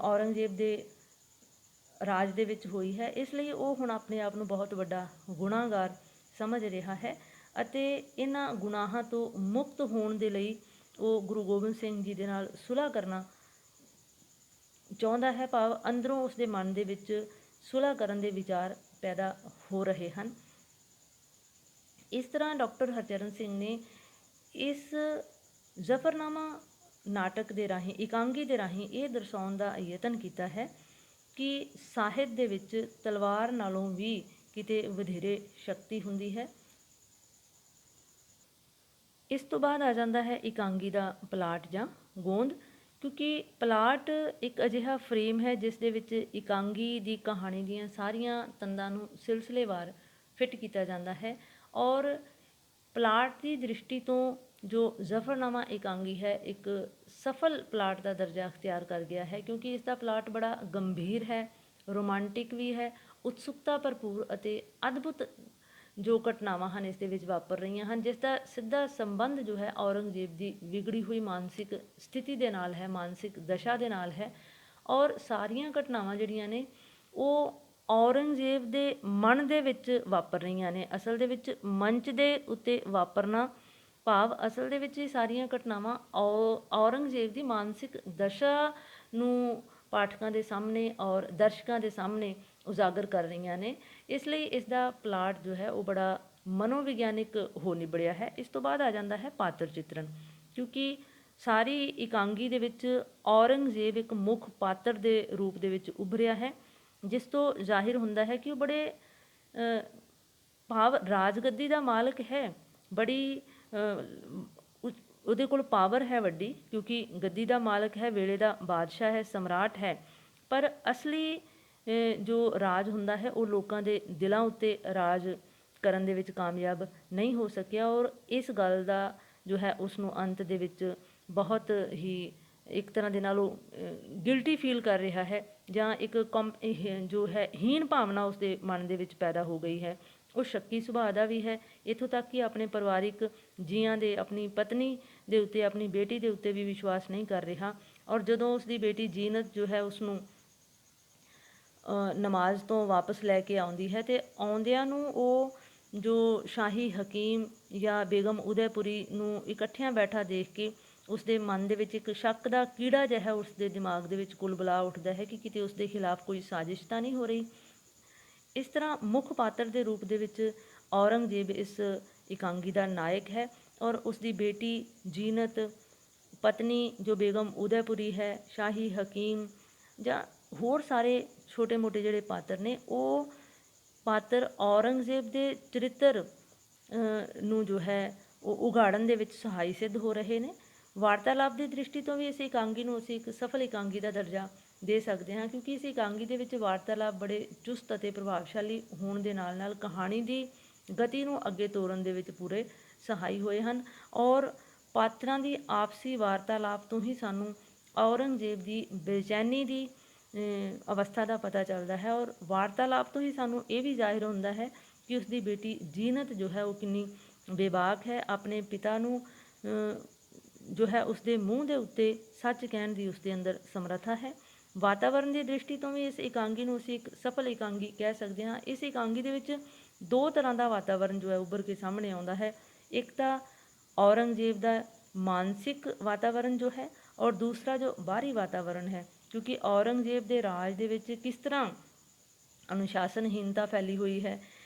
ਔਰੰਗਜ਼ੇਬ ਦੇ ਰਾਜ ਦੇ ਵਿੱਚ ਹੋਈ ਹੈ। ਇਸ ਲਈ ਉਹ ਹੁਣ ਆਪਣੇ ਆਪ ਨੂੰ ਬਹੁਤ ਵੱਡਾ ਗੁਨਾਹਗਾਰ ਸਮਝ ਰਿਹਾ ਹੈ ਅਤੇ ਇਹਨਾਂ ਗੁਨਾਹਾਂ ਤੋਂ ਮੁਕਤ ਹੋਣ ਦੇ ਲਈ ਉਹ ਗੁਰੂ ਗੋਬਿੰਦ ਸਿੰਘ ਜੀ ਦੇ ਨਾਲ ਸੁਲ੍ਹਾ ਕਰਨਾ ਚਾਹੁੰਦਾ ਹੈ। ਭਾਵ ਅੰਦਰੋਂ ਉਸਦੇ ਮਨ ਦੇ ਵਿੱਚ ਸੁਲ੍ਹਾ ਕਰਨ ਦੇ ਵਿਚਾਰ ਪੈਦਾ ਹੋ ਰਹੇ ਹਨ। ਇਸ ਤਰ੍ਹਾਂ ਡਾਕਟਰ ਹਰਚਰਨ ਸਿੰਘ ਨੇ ਇਸ ਜ਼ਫਰਨਾਮਾ ਨਾਟਕ ਦੇ ਰਾਹੀਂ, ਇਕਾਂਗੀ ਦੇ ਰਾਹੀਂ ਇਹ ਦਰਸਾਉਣ ਦਾ ਯਤਨ ਕੀਤਾ ਹੈ ਕਿ ਸਾਹਿਤ ਦੇ ਵਿੱਚ ਤਲਵਾਰ ਨਾਲੋਂ ਵੀ ਕਿਤੇ ਵਧੇਰੇ ਸ਼ਕਤੀ ਹੁੰਦੀ ਹੈ। ਇਸ ਤੋਂ ਬਾਅਦ ਆ ਜਾਂਦਾ ਹੈ ਇਕਾਂਗੀ ਦਾ ਪਲਾਟ ਜਾਂ ਗੋਂਦ, ਕਿਉਂਕਿ ਪਲਾਟ ਇੱਕ ਅਜਿਹਾ ਫਰੇਮ ਹੈ ਜਿਸ ਦੇ ਵਿੱਚ ਇਕਾਂਗੀ ਦੀ ਕਹਾਣੀ ਦੀਆਂ ਸਾਰੀਆਂ ਤੰਦਾਂ ਨੂੰ ਸਿਲਸਿਲੇਵਾਰ ਫਿੱਟ ਕੀਤਾ ਜਾਂਦਾ ਹੈ। ਔਰ ਪਲਾਟ ਦੀ ਦ੍ਰਿਸ਼ਟੀ ਤੋਂ ਜੋ ਜ਼ਫਰਨਾਮਾ ਇਕਾਂਗੀ ਹੈ ਇੱਕ ਸਫਲ ਪਲਾਟ ਦਾ ਦਰਜਾ ਅਖਤਿਆਰ ਕਰ ਗਿਆ ਹੈ, ਕਿਉਂਕਿ ਇਸ ਦਾ ਪਲਾਟ ਬੜਾ ਗੰਭੀਰ ਹੈ, ਰੋਮਾਂਟਿਕ ਵੀ ਹੈ, ਉਤਸੁਕਤਾ ਭਰਪੂਰ ਅਤੇ ਅਦਭੁਤ ਜੋ ਘਟਨਾਵਾਂ ਹਨ ਇਸ ਦੇ ਵਿੱਚ ਵਾਪਰ ਰਹੀਆਂ ਹਨ, ਜਿਸ ਦਾ ਸਿੱਧਾ ਸੰਬੰਧ ਜੋ ਹੈ ਔਰੰਗਜ਼ੇਬ ਦੀ ਵਿਗੜੀ ਹੋਈ ਮਾਨਸਿਕ ਸਥਿਤੀ ਦੇ ਨਾਲ ਹੈ, ਮਾਨਸਿਕ ਦਸ਼ਾ ਦੇ ਨਾਲ ਹੈ। ਔਰ ਸਾਰੀਆਂ ਘਟਨਾਵਾਂ ਜਿਹੜੀਆਂ ਨੇ ਉਹ ਔਰੰਗਜ਼ੇਬ ਦੇ ਮਨ ਦੇ ਵਿੱਚ ਵਾਪਰ ਰਹੀਆਂ ਨੇ। ਅਸਲ ਦੇ ਵਿੱਚ ਮੰਚ ਦੇ ਉੱਤੇ ਵਾਪਰਨਾ ਭਾਵ ਅਸਲ ਦੇ ਵਿੱਚ ਇਹ ਸਾਰੀਆਂ ਘਟਨਾਵਾਂ ਔਰੰਗਜ਼ੇਬ ਦੀ ਮਾਨਸਿਕ ਦਸ਼ਾ ਨੂੰ ਪਾਠਕਾਂ ਦੇ ਸਾਹਮਣੇ ਔਰ ਦਰਸ਼ਕਾਂ ਦੇ ਸਾਹਮਣੇ ਉਜਾਗਰ ਕਰ ਰਹੀਆਂ ਨੇ। ਇਸ ਲਈ ਇਸ ਦਾ ਪਲਾਟ ਜੋ ਹੈ ਉਹ ਬੜਾ ਮਨੋਵਿਗਿਆਨਿਕ ਹੋ ਨਿਬੜਿਆ ਹੈ। ਇਸ ਤੋਂ ਬਾਅਦ ਆ ਜਾਂਦਾ ਹੈ ਪਾਤਰ ਚਿੱਤਰਨ, ਕਿਉਂਕਿ ਸਾਰੀ ਇਕਾਂਗੀ ਦੇ ਵਿੱਚ ਔਰੰਗਜ਼ੇਬ ਇੱਕ ਮੁੱਖ ਪਾਤਰ ਦੇ ਰੂਪ ਦੇ ਵਿੱਚ ਉਭਰਿਆ ਹੈ, ਜਿਸ ਤੋਂ ਜ਼ਾਹਿਰ ਹੁੰਦਾ ਹੈ ਕਿ ਉਹ ਬੜੇ ਭਾਵ ਰਾਜਗੱਦੀ ਦਾ ਮਾਲਕ ਹੈ, ਬੜੀ ਉਹਦੇ ਕੋਲ ਪਾਵਰ ਹੈ ਵੱਡੀ, ਕਿਉਂਕਿ ਗੱਦੀ ਦਾ ਮਾਲਕ ਹੈ, ਵੇਲੇ ਦਾ ਬਾਦਸ਼ਾਹ ਹੈ, ਸਮਰਾਟ ਹੈ। ਪਰ ਅਸਲੀ ਜੋ ਰਾਜ ਹੁੰਦਾ ਹੈ ਉਹ ਲੋਕਾਂ ਦੇ ਦਿਲਾਂ ਉੱਤੇ ਰਾਜ ਕਰਨ ਦੇ ਵਿੱਚ ਕਾਮਯਾਬ ਨਹੀਂ ਹੋ ਸਕਿਆ। ਔਰ ਇਸ ਗੱਲ ਦਾ ਜੋ ਹੈ ਉਸ ਨੂੰ ਅੰਤ ਦੇ ਵਿੱਚ ਬਹੁਤ ਹੀ ਇੱਕ ਤਰ੍ਹਾਂ ਦੇ ਨਾਲ ਉਹ ਗਿਲਟੀ ਫੀਲ ਕਰ ਰਿਹਾ ਹੈ, ਜਾਂ ਇੱਕ ਜੋ ਹੈ ਹੀਣ ਭਾਵਨਾ ਉਸ ਦੇ ਮਨ ਦੇ ਵਿੱਚ ਪੈਦਾ ਹੋ ਗਈ ਹੈ। ਉਹ ਸ਼ੱਕੀ ਸੁਭਾਅ ਦਾ ਵੀ ਹੈ, ਇੱਥੋਂ ਤੱਕ ਕਿ ਆਪਣੇ ਪਰਿਵਾਰਿਕ ਜੀਆਂ ਦੇ, ਆਪਣੀ ਪਤਨੀ ਦੇ ਉੱਤੇ, ਆਪਣੀ ਬੇਟੀ ਦੇ ਉੱਤੇ ਵੀ ਵਿਸ਼ਵਾਸ ਨਹੀਂ ਕਰ ਰਿਹਾ। ਔਰ ਜਦੋਂ ਉਸ ਦੀ ਬੇਟੀ ਜੀਨਤ ਜੋ ਹੈ ਉਸਨੂੰ ਨਮਾਜ਼ ਤੋਂ ਵਾਪਸ ਲੈ ਕੇ ਆਉਂਦੀ ਹੈ ਅਤੇ ਆਉਂਦਿਆਂ ਨੂੰ ਉਹ ਜੋ ਸ਼ਾਹੀ ਹਕੀਮ ਜਾਂ ਬੇਗਮ ਉਦੈਪੁਰੀ ਨੂੰ ਇਕੱਠਿਆਂ ਬੈਠਾ ਦੇਖ ਕੇ ਉਸ ਦੇ ਮਨ ਦੇ ਵਿੱਚ ਇੱਕ ਸ਼ੱਕ ਦਾ ਕੀੜਾ ਜਿਹਾ ਉਸ ਦੇ ਦਿਮਾਗ ਦੇ ਵਿੱਚ ਕੁਲਬਲਾ ਉੱਠਦਾ ਹੈ ਕਿ ਕਿਤੇ ਉਸ ਦੇ ਖਿਲਾਫ ਕੋਈ ਸਾਜ਼ਿਸ਼ ਤਾਂ ਨਹੀਂ ਹੋ ਰਹੀ। ਇਸ ਤਰ੍ਹਾਂ ਮੁੱਖ ਪਾਤਰ ਦੇ ਰੂਪ ਦੇ ਵਿੱਚ ਔਰੰਗਜ਼ੇਬ ਇਸ ਇਕਾਂਗੀ ਦਾ ਨਾਇਕ ਹੈ, ਔਰ ਉਸ ਦੀ ਬੇਟੀ ਜੀਨਤ, ਪਤਨੀ ਜੋ ਬੇਗਮ ਉਦੈਪੁਰੀ ਹੈ, ਸ਼ਾਹੀ ਹਕੀਮ ਜਾਂ ਹੋਰ ਸਾਰੇ ਛੋਟੇ ਮੋਟੇ ਜਿਹੜੇ ਪਾਤਰ ਨੇ ਉਹ ਪਾਤਰ ਔਰੰਗਜ਼ੇਬ ਦੇ ਚਰਿੱਤਰ ਨੂੰ ਜੋ ਹੈ ਉਹ ਉਘਾੜਨ ਦੇ ਵਿੱਚ ਸਹਾਈ ਸਿੱਧ ਹੋ ਰਹੇ ਨੇ। ਵਾਰਤਾਲਾਪ ਦੀ ਦ੍ਰਿਸ਼ਟੀ ਤੋਂ ਵੀ ਇਸ ਇਕਾਂਗੀ ਨੂੰ ਅਸੀਂ ਇੱਕ ਸਫਲ ਇਕਾਂਗੀ ਦਾ ਦਰਜਾ ਦੇ ਸਕਦੇ ਹਾਂ, ਕਿਉਂਕਿ ਇਸ ਇਕਾਂਗੀ ਦੇ ਵਿੱਚ ਵਾਰਤਾਲਾਪ ਬੜੇ ਚੁਸਤ ਅਤੇ ਪ੍ਰਭਾਵਸ਼ਾਲੀ ਹੋਣ ਦੇ ਨਾਲ ਨਾਲ ਕਹਾਣੀ ਦੀ ਗਤੀ ਨੂੰ ਅੱਗੇ ਤੋਰਨ ਦੇ ਵਿੱਚ ਪੂਰੇ ਸਹਾਈ ਹੋਏ ਹਨ। ਔਰ ਪਾਤਰਾਂ ਦੀ ਆਪਸੀ ਵਾਰਤਾਲਾਪ ਤੋਂ ਹੀ ਸਾਨੂੰ ਔਰੰਗਜ਼ੇਬ ਦੀ ਬੇਚੈਨੀ ਦੀ ਅਵਸਥਾ ਦਾ ਪਤਾ ਚੱਲਦਾ ਹੈ, ਔਰ ਵਾਰਤਾਲਾਪ ਤੋਂ ਹੀ ਸਾਨੂੰ ਇਹ ਵੀ ਜ਼ਾਹਿਰ ਹੁੰਦਾ ਹੈ ਕਿ ਉਸ ਦੀ ਬੇਟੀ ਜੀਨਤ ਜੋ ਹੈ ਉਹ ਕਿੰਨੀ ਬੇਬਾਕ ਹੈ। ਆਪਣੇ ਪਿਤਾ ਨੂੰ ਜੋ ਹੈ ਉਸ ਦੇ ਮੂੰਹ ਦੇ ਉੱਤੇ ਸੱਚ ਕਹਿਣ ਦੀ ਉਸ ਦੇ ਅੰਦਰ ਸਮਰੱਥਾ ਹੈ। ਵਾਤਾਵਰਣ ਦੀ ਦ੍ਰਿਸ਼ਟੀ ਤੋਂ ਵੀ ਇਸ ਇਕਾਂਗੀ ਨੂੰ ਅਸੀਂ ਇੱਕ ਸਫਲ ਇਕਾਂਗੀ ਕਹਿ ਸਕਦੇ ਹਾਂ। ਇਸ ਇਕਾਂਗੀ ਦੇ ਵਿੱਚ ਦੋ ਤਰ੍ਹਾਂ ਦਾ ਵਾਤਾਵਰਣ ਜੋ ਹੈ ਉੱਭਰ ਕੇ ਸਾਹਮਣੇ ਆਉਂਦਾ ਹੈ। ਇੱਕ ਤਾਂ ਔਰੰਗਜ਼ੇਬ ਦਾ ਮਾਨਸਿਕ ਵਾਤਾਵਰਣ ਜੋ ਹੈ, ਔਰ ਦੂਸਰਾ ਜੋ ਬਾਹਰੀ ਵਾਤਾਵਰਣ ਹੈ, ਕਿਉਂਕਿ ਔਰੰਗਜ਼ੇਬ ਦੇ ਰਾਜ ਦੇ ਵਿੱਚ ਕਿਸ ਤਰ੍ਹਾਂ ਅਨੁਸ਼ਾਸਨਹੀਨਤਾ ਫੈਲੀ ਹੋਈ ਹੈ,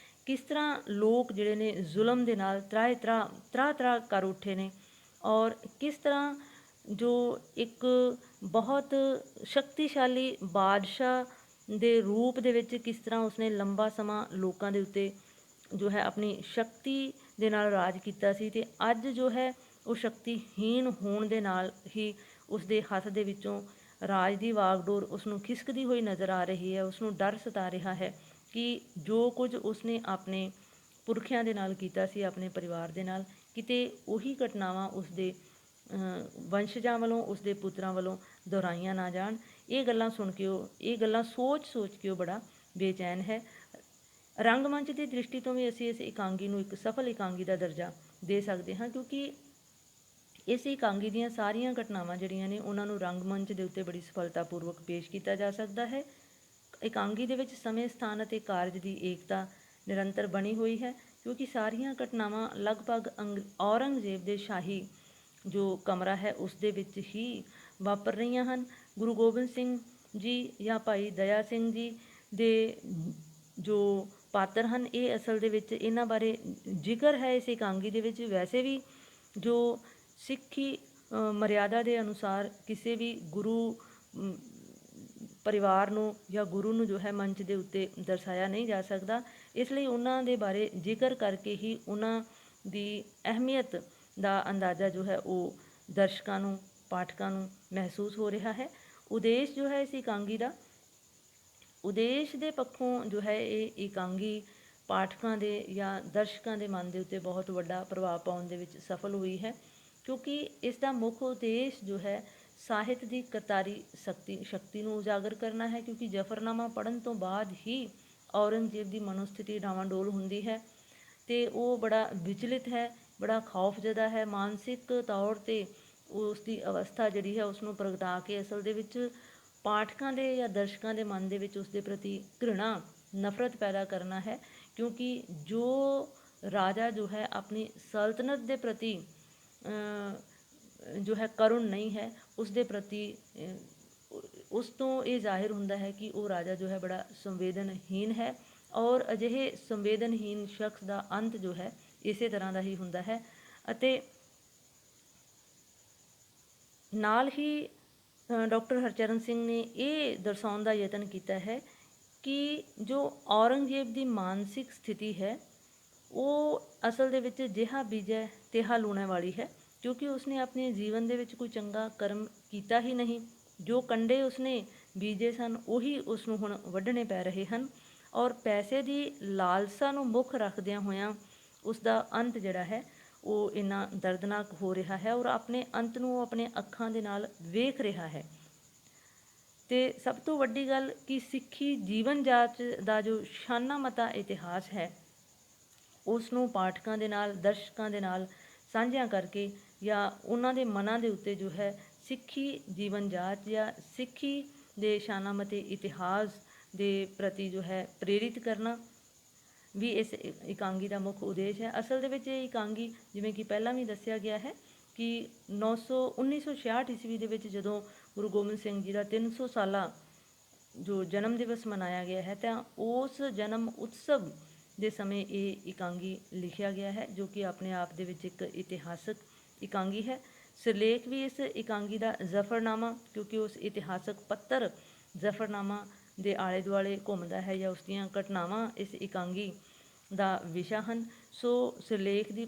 ਕਿਸ ਤਰ੍ਹਾਂ ਲੋਕ ਜਿਹੜੇ ਨੇ ਜ਼ੁਲਮ ਦੇ ਨਾਲ ਤਰਾਹ ਕਰ ਉੱਠੇ ਨੇ, ਔਰ ਕਿਸ ਤਰ੍ਹਾਂ ਜੋ ਇੱਕ ਬਹੁਤ ਸ਼ਕਤੀਸ਼ਾਲੀ ਬਾਦਸ਼ਾਹ ਦੇ ਰੂਪ ਦੇ ਵਿੱਚ ਕਿਸ ਤਰ੍ਹਾਂ ਉਸਨੇ ਲੰਬਾ ਸਮਾਂ ਲੋਕਾਂ ਦੇ ਉੱਤੇ ਜੋ ਹੈ ਆਪਣੀ ਸ਼ਕਤੀ ਦੇ ਨਾਲ ਰਾਜ ਕੀਤਾ ਸੀ, ਅਤੇ ਅੱਜ ਜੋ ਹੈ ਉਹ ਸ਼ਕਤੀਹੀਣ ਹੋਣ ਦੇ ਨਾਲ ਹੀ ਉਸ ਦੇ ਹੱਥ ਦੇ ਵਿੱਚੋਂ ਰਾਜ ਦੀ ਵਾਗਡੋਰ ਉਸ ਨੂੰ ਖਿਸਕਦੀ ਹੋਈ ਨਜ਼ਰ ਆ ਰਹੀ ਹੈ। ਉਸ ਨੂੰ ਡਰ ਸਤਾ ਰਿਹਾ ਹੈ ਕਿ ਜੋ ਕੁਝ ਉਸਨੇ ਆਪਣੇ ਪੁਰਖਿਆਂ ਦੇ ਨਾਲ ਕੀਤਾ ਸੀ, ਆਪਣੇ ਪਰਿਵਾਰ ਦੇ ਨਾਲ, ਕਿਤੇ ਉਹੀ ਘਟਨਾਵਾਂ ਉਸ ਦੇ ਵੰਸ਼ਜਾਂ ਵੱਲੋਂ, ਉਸ ਦੇ ਪੁੱਤਰਾਂ ਵੱਲੋਂ ਦੁਹਰਾਈਆਂ ਨਾ ਜਾਣ। ਇਹ ਗੱਲਾਂ ਸੁਣ ਕੇ ਇਹ ਗੱਲਾਂ ਸੋਚ ਕੇ ਉਹ ਬੜਾ ਬੇਚੈਨ ਹੈ। ਰੰਗਮੰਚ ਦੀ ਦ੍ਰਿਸ਼ਟੀ ਤੋਂ ਵੀ ਅਸੀਂ ਇਸ ਇਕਾਂਗੀ ਨੂੰ ਇੱਕ ਸਫਲ ਇਕਾਂਗੀ ਦਾ ਦਰਜਾ ਦੇ ਸਕਦੇ ਹਾਂ, ਕਿਉਂਕਿ ਇਸ ਇਕਾਂਗੀ ਦੀਆਂ ਸਾਰੀਆਂ ਘਟਨਾਵਾਂ ਜਿਹੜੀਆਂ ਨੇ ਉਹਨਾਂ ਨੂੰ ਰੰਗਮੰਚ ਦੇ ਉੱਤੇ ਬੜੀ ਸਫਲਤਾਪੂਰਵਕ ਪੇਸ਼ ਕੀਤਾ ਜਾ ਸਕਦਾ ਹੈ। ਇਕਾਂਗੀ ਦੇ ਵਿੱਚ ਸਮੇਂ, ਸਥਾਨ ਅਤੇ ਕਾਰਜ ਦੀ ਏਕਤਾ ਨਿਰੰਤਰ ਬਣੀ ਹੋਈ ਹੈ, ਕਿਉਂਕਿ ਸਾਰੀਆਂ ਘਟਨਾਵਾਂ ਲਗਭਗ ਔਰੰਗਜ਼ੇਬ ਦੇ ਸ਼ਾਹੀ ਜੋ ਕਮਰਾ ਹੈ ਉਸ ਦੇ ਵਿੱਚ ਹੀ ਵਾਪਰ ਰਹੀਆਂ ਹਨ। ਗੁਰੂ ਗੋਬਿੰਦ ਸਿੰਘ ਜੀ ਜਾਂ ਭਾਈ ਦਇਆ ਸਿੰਘ ਜੀ ਦੇ ਜੋ ਪਾਤਰ ਹਨ, ਇਹ ਅਸਲ ਦੇ ਵਿੱਚ ਇਹਨਾਂ ਬਾਰੇ ਜ਼ਿਕਰ ਹੈ ਇਸ ਇਕਾਂਗੀ ਦੇ ਵਿੱਚ। ਵੈਸੇ ਵੀ ਜੋ ਸਿੱਖੀ ਮਰਿਆਦਾ ਦੇ ਅਨੁਸਾਰ ਕਿਸੇ ਵੀ ਗੁਰੂ ਪਰਿਵਾਰ ਨੂੰ ਜਾਂ ਗੁਰੂ ਨੂੰ ਜੋ ਹੈ ਮੰਚ ਦੇ ਉੱਤੇ ਦਰਸਾਇਆ ਨਹੀਂ ਜਾ ਸਕਦਾ, ਇਸ ਲਈ ਉਹਨਾਂ ਦੇ ਬਾਰੇ ਜ਼ਿਕਰ ਕਰਕੇ ਹੀ ਉਹਨਾਂ ਦੀ ਅਹਿਮੀਅਤ ਦਾ ਅੰਦਾਜ਼ਾ ਜੋ ਹੈ ਉਹ ਦਰਸ਼ਕਾਂ ਨੂੰ, ਪਾਠਕਾਂ ਨੂੰ ਮਹਿਸੂਸ ਹੋ ਰਿਹਾ ਹੈ। ਉਦੇਸ਼ ਜੋ ਹੈ ਇਸ ਇਕਾਂਗੀ ਦਾ, ਉਦੇਸ਼ ਦੇ ਪੱਖੋਂ ਜੋ ਹੈ ਇਹ ਇਕਾਂਗੀ ਪਾਠਕਾਂ ਦੇ ਜਾਂ ਦਰਸ਼ਕਾਂ ਦੇ ਮਨ ਦੇ ਉੱਤੇ ਬਹੁਤ ਵੱਡਾ ਪ੍ਰਭਾਵ ਪਾਉਣ ਦੇ ਵਿੱਚ ਸਫਲ ਹੋਈ ਹੈ, ਕਿਉਂਕਿ ਇਸ ਦਾ ਮੁੱਖ ਉਦੇਸ਼ ਜੋ ਹੈ ਸਾਹਿਤ ਦੀ ਕਰਤਾਰੀ ਸ਼ਕਤੀ ਨੂੰ ਉਜਾਗਰ ਕਰਨਾ ਹੈ। ਕਿਉਂਕਿ ਜ਼ਫਰਨਾਮਾ ਪੜ੍ਹਨ ਤੋਂ ਬਾਅਦ ਹੀ ਔਰੰਗਜ਼ੇਬ ਦੀ ਮਨੋਸਥਿਤੀ ਡਾਵਾਂਡੋਲ ਹੁੰਦੀ ਹੈ ਅਤੇ ਉਹ ਬੜਾ ਵਿਚਲਿਤ ਹੈ, ਬੜਾ ਖੌਫਜ਼ਦਾ ਹੈ। ਮਾਨਸਿਕ ਤੌਰ 'ਤੇ ਉਸ ਦੀ ਅਵਸਥਾ ਜਿਹੜੀ ਹੈ ਉਸ ਨੂੰ ਪ੍ਰਗਟਾ ਕੇ ਅਸਲ ਦੇ ਵਿੱਚ ਪਾਠਕਾਂ ਦੇ ਜਾਂ ਦਰਸ਼ਕਾਂ ਦੇ ਮਨ ਦੇ ਵਿੱਚ ਉਸ ਦੇ ਪ੍ਰਤੀ ਘ੍ਰਿਣਾ, ਨਫ਼ਰਤ ਪੈਦਾ ਕਰਨਾ ਹੈ। ਕਿਉਂਕਿ ਜੋ ਰਾਜਾ ਜੋ ਹੈ ਆਪਣੀ ਸਲਤਨਤ ਦੇ ਪ੍ਰਤੀ ਜੋ ਹੈ ਕਰੁਣ ਨਹੀਂ ਹੈ, ਉਸ ਦੇ ਪ੍ਰਤੀ ਉਸ ਤੋਂ ਇਹ ਜ਼ਾਹਿਰ ਹੁੰਦਾ ਹੈ ਕਿ ਉਹ ਰਾਜਾ ਜੋ ਹੈ ਬੜਾ ਸੰਵੇਦਨਹੀਨ ਹੈ, ਔਰ ਅਜਿਹੇ ਸੰਵੇਦਨਹੀਨ ਸ਼ਖਸ ਦਾ ਅੰਤ ਜੋ ਹੈ ਇਸੇ ਤਰ੍ਹਾਂ ਦਾ ਹੀ ਹੁੰਦਾ ਹੈ। ਅਤੇ ਨਾਲ ਹੀ ਡਾਕਟਰ ਹਰਚਰਨ ਸਿੰਘ ਨੇ ਇਹ ਦਰਸਾਉਣ ਦਾ ਯਤਨ ਕੀਤਾ ਹੈ ਕਿ ਜੋ ਔਰੰਗਜ਼ੇਬ ਦੀ ਮਾਨਸਿਕ ਸਥਿਤੀ ਹੈ ਉਹ ਅਸਲ ਦੇ ਵਿੱਚ ਜਿਹਾ ਬੀਜੈ ਤਿਹਾ ਲੂਣੈ ਵਾਲੀ ਹੈ, ਕਿਉਂਕਿ ਉਸਨੇ ਆਪਣੇ ਜੀਵਨ ਦੇ ਵਿੱਚ ਕੋਈ ਚੰਗਾ ਕਰਮ ਕੀਤਾ ਹੀ ਨਹੀਂ। ਜੋ ਕੰਡੇ ਉਸਨੇ ਬੀਜੇ ਸਨ ਉਹੀ ਉਸ ਨੂੰ ਹੁਣ ਵੱਢਣੇ ਪੈ ਰਹੇ ਹਨ, ਔਰ ਪੈਸੇ ਦੀ ਲਾਲਸਾ ਨੂੰ ਮੁੱਖ ਰੱਖਦਿਆਂ ਹੋਇਆਂ ਉਸ ਦਾ ਅੰਤ ਜਿਹੜਾ ਹੈ ਉਹ ਇੰਨਾ ਦਰਦਨਾਕ ਹੋ ਰਿਹਾ ਹੈ, ਔਰ ਆਪਣੇ ਅੰਤ ਨੂੰ ਉਹ ਆਪਣੇ ਅੱਖਾਂ ਦੇ ਨਾਲ ਵੇਖ ਰਿਹਾ ਹੈ। ਅਤੇ ਸਭ ਤੋਂ ਵੱਡੀ ਗੱਲ ਕਿ ਸਿੱਖੀ ਜੀਵਨ ਜਾਚ ਦਾ ਜੋ ਸ਼ਾਨਾ ਮਤਾ ਇਤਿਹਾਸ ਹੈ ਉਸ ਨੂੰ ਪਾਠਕਾਂ ਦੇ ਨਾਲ, ਦਰਸ਼ਕਾਂ ਦੇ ਨਾਲ ਸਾਂਝਿਆਂ ਕਰਕੇ ਜਾਂ ਉਹਨਾਂ ਦੇ ਮਨਾਂ ਦੇ ਉੱਤੇ ਜੋ ਹੈ ਸਿੱਖੀ ਜੀਵਨ ਜਾਚ ਜਾਂ ਸਿੱਖੀ ਦੇ ਸ਼ਾਨਾ ਮਤੇ ਇਤਿਹਾਸ ਦੇ ਪ੍ਰਤੀ ਜੋ ਹੈ ਪ੍ਰੇਰਿਤ ਕਰਨਾ ਵੀ ਇਸ ਇਕਾਂਗੀ ਦਾ ਮੁੱਖ ਉਦੇਸ਼ ਹੈ। ਅਸਲ ਦੇ ਵਿੱਚ ਇਹ ਇਕਾਂਗੀ, ਜਿਵੇਂ ਕਿ ਪਹਿਲਾਂ ਵੀ ਦੱਸਿਆ ਗਿਆ ਹੈ ਕਿ 1966 ਈਸਵੀ ਦੇ ਵਿੱਚ ਜਦੋਂ ਗੁਰੂ ਗੋਬਿੰਦ ਸਿੰਘ ਜੀ ਦਾ 300 ਸਾਲਾ ਜੋ ਜਨਮ ਦਿਵਸ ਮਨਾਇਆ ਗਿਆ ਹੈ, ਤਾਂ ਉਸ ਜਨਮ ਉਤਸਵ ਦੇ ਸਮੇਂ ਇਹ ਇਕਾਂਗੀ ਲਿਖਿਆ ਗਿਆ ਹੈ, ਜੋ ਕਿ ਆਪਣੇ ਆਪ ਦੇ ਵਿੱਚ ਇੱਕ ਇਤਿਹਾਸਕ ਇਕਾਂਗੀ ਹੈ। ਸਿਰਲੇਖ ਵੀ ਇਸ ਇਕਾਂਗੀ ਦਾ ਜ਼ਫਰਨਾਮਾ, ਕਿਉਂਕਿ ਉਸ ਇਤਿਹਾਸਕ ਪੱਤਰ ਜ਼ਫਰਨਾਮਾ ਦੇ ਆਲੇ ਦੁਆਲੇ ਘੁੰਮਦਾ ਹੈ ਜਾਂ ਉਸ ਦੀਆਂ ਘਟਨਾਵਾਂ ਇਸ ਇਕਾਂਗੀ ਦਾ ਵਿਸ਼ਾ ਹਨ। ਸੋ ਸਿਰਲੇਖ ਦੀ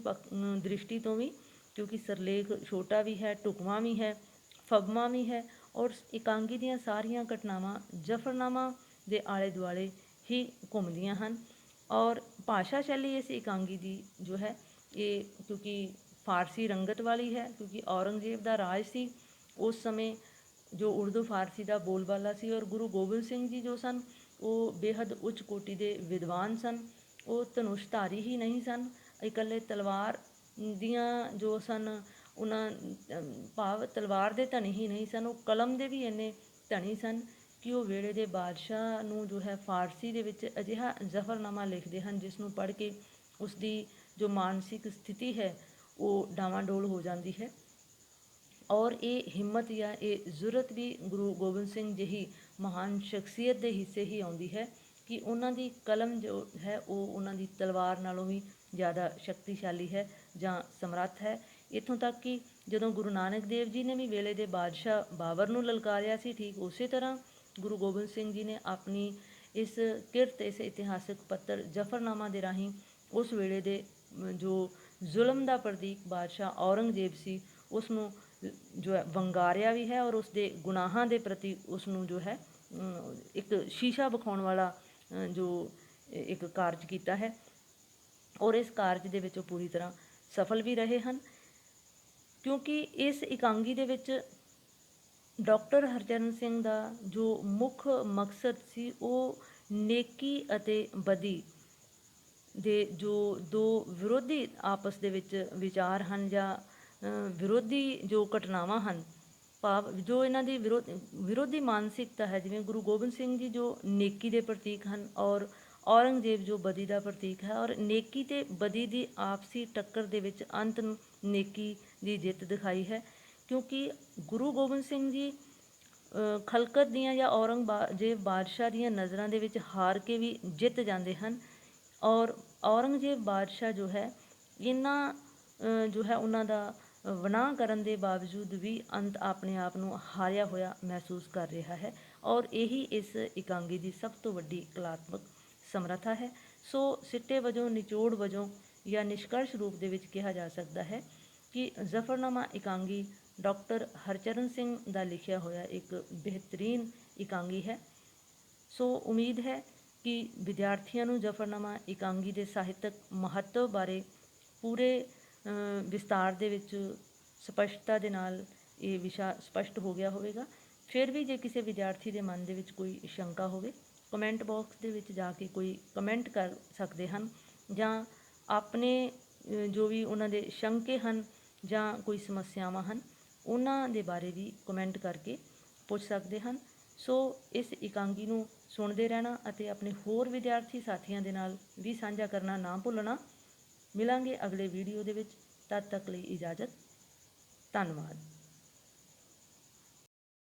ਦ੍ਰਿਸ਼ਟੀ ਤੋਂ ਵੀ, ਕਿਉਂਕਿ ਸਿਰਲੇਖ ਛੋਟਾ ਵੀ ਹੈ, ਢੁਕਵਾਂ ਵੀ ਹੈ, ਫਬਮਾ ਵੀ ਹੈ, ਔਰ ਇਕਾਂਗੀ ਦੀਆਂ ਸਾਰੀਆਂ ਘਟਨਾਵਾਂ ਜ਼ਫਰਨਾਮਾ ਦੇ ਆਲੇ ਦੁਆਲੇ ਹੀ ਘੁੰਮਦੀਆਂ ਹਨ। ਔਰ ਭਾਸ਼ਾ ਸ਼ੈਲੀ ਇਸ ਇਕਾਂਗੀ ਦੀ ਜੋ ਹੈ ਇਹ ਕਿਉਂਕਿ ਫਾਰਸੀ ਰੰਗਤ ਵਾਲੀ ਹੈ, ਕਿਉਂਕਿ ਔਰੰਗਜ਼ੇਬ ਦਾ ਰਾਜ ਸੀ ਉਸ ਸਮੇਂ ਜੋ ਉਰਦੂ ਫਾਰਸੀ ਦਾ ਬੋਲਬਾਲਾ ਸੀ, ਔਰ ਗੁਰੂ ਗੋਬਿੰਦ ਸਿੰਘ ਜੀ ਜੋ ਸਨ ਉਹ ਬੇਹੱਦ ਉੱਚ ਕੋਟੀ ਦੇ ਵਿਦਵਾਨ ਸਨ। ਉਹ ਧਨੁਸ਼ਧਾਰੀ ਹੀ ਨਹੀਂ ਸਨ, ਇਕੱਲੇ ਤਲਵਾਰ ਦੀਆਂ ਜੋ ਸਨ ਉਹਨਾਂ ਭਾਵ ਤਲਵਾਰ ਦੇ ਧਨੀ ਹੀ ਨਹੀਂ ਸਨ, ਉਹ ਕਲਮ ਦੇ ਵੀ ਇੰਨੇ ਧਨੀ ਸਨ ਕਿ ਉਹ ਵੇਲੇ ਦੇ ਬਾਦਸ਼ਾਹ ਨੂੰ ਜੋ ਹੈ ਫਾਰਸੀ ਦੇ ਵਿੱਚ ਅਜਿਹਾ ਜ਼ਫਰਨਾਮਾ ਲਿਖਦੇ ਹਨ ਜਿਸ ਨੂੰ ਪੜ੍ਹ ਕੇ ਉਸ ਦੀ ਜੋ ਮਾਨਸਿਕ ਸਥਿਤੀ ਹੈ ਉਹ ਡਾਵਾਂਡੋਲ ਹੋ ਜਾਂਦੀ ਹੈ। ਔਰ ਇਹ ਹਿੰਮਤ ਜਾਂ ਇਹ ਜ਼ੁਰਤ ਵੀ ਗੁਰੂ ਗੋਬਿੰਦ ਸਿੰਘ ਜਿਹੀ ਮਹਾਨ ਸ਼ਖਸੀਅਤ ਦੇ ਹਿੱਸੇ ਹੀ ਆਉਂਦੀ ਹੈ ਕਿ ਉਹਨਾਂ ਦੀ ਕਲਮ ਜੋ ਹੈ ਉਹ ਉਹਨਾਂ ਦੀ ਤਲਵਾਰ ਨਾਲੋਂ ਵੀ ਜ਼ਿਆਦਾ ਸ਼ਕਤੀਸ਼ਾਲੀ ਹੈ ਜਾਂ ਸਮਰੱਥ ਹੈ। ਇੱਥੋਂ ਤੱਕ ਕਿ ਜਦੋਂ ਗੁਰੂ ਨਾਨਕ ਦੇਵ ਜੀ ਨੇ ਵੀ ਵੇਲੇ ਦੇ ਬਾਦਸ਼ਾਹ ਬਾਬਰ ਨੂੰ ਲਲਕਾਰਿਆ ਸੀ, ਠੀਕ ਉਸੇ ਤਰ੍ਹਾਂ ਗੁਰੂ ਗੋਬਿੰਦ ਸਿੰਘ ਜੀ ਨੇ ਆਪਣੀ ਇਸ ਕਿਰਤ, ਇਸ ਇਤਿਹਾਸਕ ਪੱਤਰ ਜ਼ਫਰਨਾਮਾ ਦੇ ਰਾਹੀਂ ਉਸ ਵੇਲੇ ਦੇ ਜੋ ਜ਼ੁਲਮ ਦਾ ਪ੍ਰਤੀਕ ਬਾਦਸ਼ਾਹ ਔਰੰਗਜ਼ੇਬ ਸੀ ਉਸ ਨੂੰ ਜੋ ਹੈ ਵੰਗਾਰਿਆ ਵੀ ਹੈ, ਔਰ ਉਸ ਦੇ ਗੁਨਾਹਾਂ ਦੇ ਪ੍ਰਤੀ ਉਸ ਨੂੰ ਜੋ ਹੈ ਇੱਕ ਸ਼ੀਸ਼ਾ ਵਿਖਾਉਣ ਵਾਲਾ ਜੋ ਇੱਕ ਕਾਰਜ ਕੀਤਾ ਹੈ, ਔਰ ਇਸ ਕਾਰਜ ਦੇ ਵਿੱਚ ਉਹ ਪੂਰੀ ਤਰ੍ਹਾਂ ਸਫਲ ਵੀ ਰਹੇ ਹਨ। ਕਿਉਂਕਿ ਇਸ ਇਕਾਂਗੀ ਦੇ ਵਿੱਚ ਡਾਕਟਰ ਹਰਚਰਨ ਸਿੰਘ ਦਾ ਜੋ ਮੁੱਖ ਮਕਸਦ ਸੀ ਉਹ ਨੇਕੀ ਅਤੇ ਬਦੀ ਦੇ ਜੋ ਦੋ ਵਿਰੋਧੀ ਆਪਸ ਦੇ ਵਿੱਚ ਵਿਚਾਰ ਹਨ ਜਾਂ ਵਿਰੋਧੀ ਜੋ ਘਟਨਾਵਾਂ ਹਨ, ਭਾਵ ਜੋ ਇਹਨਾਂ ਦੀ ਵਿਰੋਧੀ ਮਾਨਸਿਕਤਾ ਹੈ, ਜਿਵੇਂ ਗੁਰੂ ਗੋਬਿੰਦ ਸਿੰਘ ਜੀ ਜੋ ਨੇਕੀ ਦੇ ਪ੍ਰਤੀਕ ਹਨ ਔਰ ਔਰੰਗਜ਼ੇਬ ਜੋ ਬਦੀ ਦਾ ਪ੍ਰਤੀਕ ਹੈ, ਔਰ ਨੇਕੀ ਤੇ ਬਦੀ ਦੀ ਆਪਸੀ ਟੱਕਰ ਦੇ ਵਿੱਚ ਅੰਤ ਨੂੰ ਨੇਕੀ ਦੀ ਜਿੱਤ ਦਿਖਾਈ ਹੈ। ਕਿਉਂਕਿ ਗੁਰੂ ਗੋਬਿੰਦ ਸਿੰਘ ਜੀ ਖਲਕਤ ਦੀਆਂ ਜਾਂ ਔਰੰਗਜ਼ੇਬ ਬਾਦਸ਼ਾਹ ਦੀਆਂ ਨਜ਼ਰਾਂ ਦੇ ਵਿੱਚ ਹਾਰ ਕੇ ਵੀ ਜਿੱਤ ਜਾਂਦੇ ਹਨ, ਔਰ ਔਰੰਗਜ਼ੇਬ ਬਾਦਸ਼ਾਹ ਜੋ ਹੈ ਇਹਨਾਂ ਜੋ ਹੈ ਉਹਨਾਂ ਦਾ ਵਿਨਾਹ ਕਰਨ ਦੇ ਬਾਵਜੂਦ ਵੀ ਅੰਤ ਆਪਣੇ ਆਪ ਨੂੰ ਹਾਰਿਆ ਹੋਇਆ ਮਹਿਸੂਸ ਕਰ ਰਿਹਾ ਹੈ, ਔਰ ਇਹੀ ਇਸ ਇਕਾਂਗੀ ਦੀ ਸਭ ਤੋਂ ਵੱਡੀ ਕਲਾਤਮਕ ਸਮਰੱਥਾ ਹੈ। ਸੋ ਸਿੱਟੇ ਵਜੋਂ, ਨਿਚੋੜ ਵਜੋਂ ਜਾਂ ਨਿਸ਼ਕਰਸ਼ ਰੂਪ ਦੇ ਵਿੱਚ ਕਿਹਾ ਜਾ ਸਕਦਾ ਹੈ ਕਿ ਜ਼ਫਰਨਾਮਾ ਇਕਾਂਗੀ ਡਾਕਟਰ ਹਰਚਰਨ ਸਿੰਘ ਦਾ ਲਿਖਿਆ ਹੋਇਆ ਇੱਕ ਬਿਹਤਰੀਨ ਇਕਾਂਗੀ ਹੈ। ਸੋ ਉਮੀਦ ਹੈ ਕਿ ਵਿਦਿਆਰਥੀਆਂ ਨੂੰ ਜ਼ਫਰਨਾਮਾ ਇਕਾਂਗੀ ਦੇ ਸਾਹਿਤਕ ਮਹੱਤਵ ਬਾਰੇ ਪੂਰੇ ਵਿਸਤਾਰ ਦੇ ਵਿੱਚ ਸਪਸ਼ਟਤਾ ਦੇ ਨਾਲ ਇਹ ਵਿਸ਼ਾ ਸਪਸ਼ਟ ਹੋ ਗਿਆ ਹੋਵੇਗਾ। ਫਿਰ ਵੀ ਜੇ ਕਿਸੇ ਵਿਦਿਆਰਥੀ ਦੇ ਮਨ ਦੇ ਵਿੱਚ ਕੋਈ ਸ਼ੰਕਾ ਹੋਵੇ, ਕਮੈਂਟ ਬਾਕਸ ਦੇ ਵਿੱਚ ਜਾ ਕੇ ਕੋਈ ਕਮੈਂਟ ਕਰ ਸਕਦੇ ਹਨ, ਜਾਂ ਆਪਣੇ ਜੋ ਵੀ ਉਹਨਾਂ ਦੇ ਸ਼ੰਕੇ ਹਨ ਜਾਂ ਕੋਈ ਸਮੱਸਿਆਵਾਂ ਹਨ ਉਹਨਾਂ ਦੇ ਬਾਰੇ ਵੀ ਕਮੈਂਟ ਕਰਕੇ ਪੁੱਛ ਸਕਦੇ ਹਨ। ਸੋ ਇਸ ਇਕਾਂਗੀ ਨੂੰ ਸੁਣਦੇ ਰਹਿਣਾ ਅਤੇ ਆਪਣੇ ਹੋਰ ਵਿਦਿਆਰਥੀ ਸਾਥੀਆਂ ਦੇ ਨਾਲ ਵੀ ਸਾਂਝਾ ਕਰਨਾ ਨਾ ਭੁੱਲਣਾ। ਮਿਲਾਂਗੇ ਅਗਲੇ ਵੀਡੀਓ ਦੇ ਵਿੱਚ, ਤਦ ਤੱਕ ਲਈ ਇਜਾਜ਼ਤ। ਧੰਨਵਾਦ।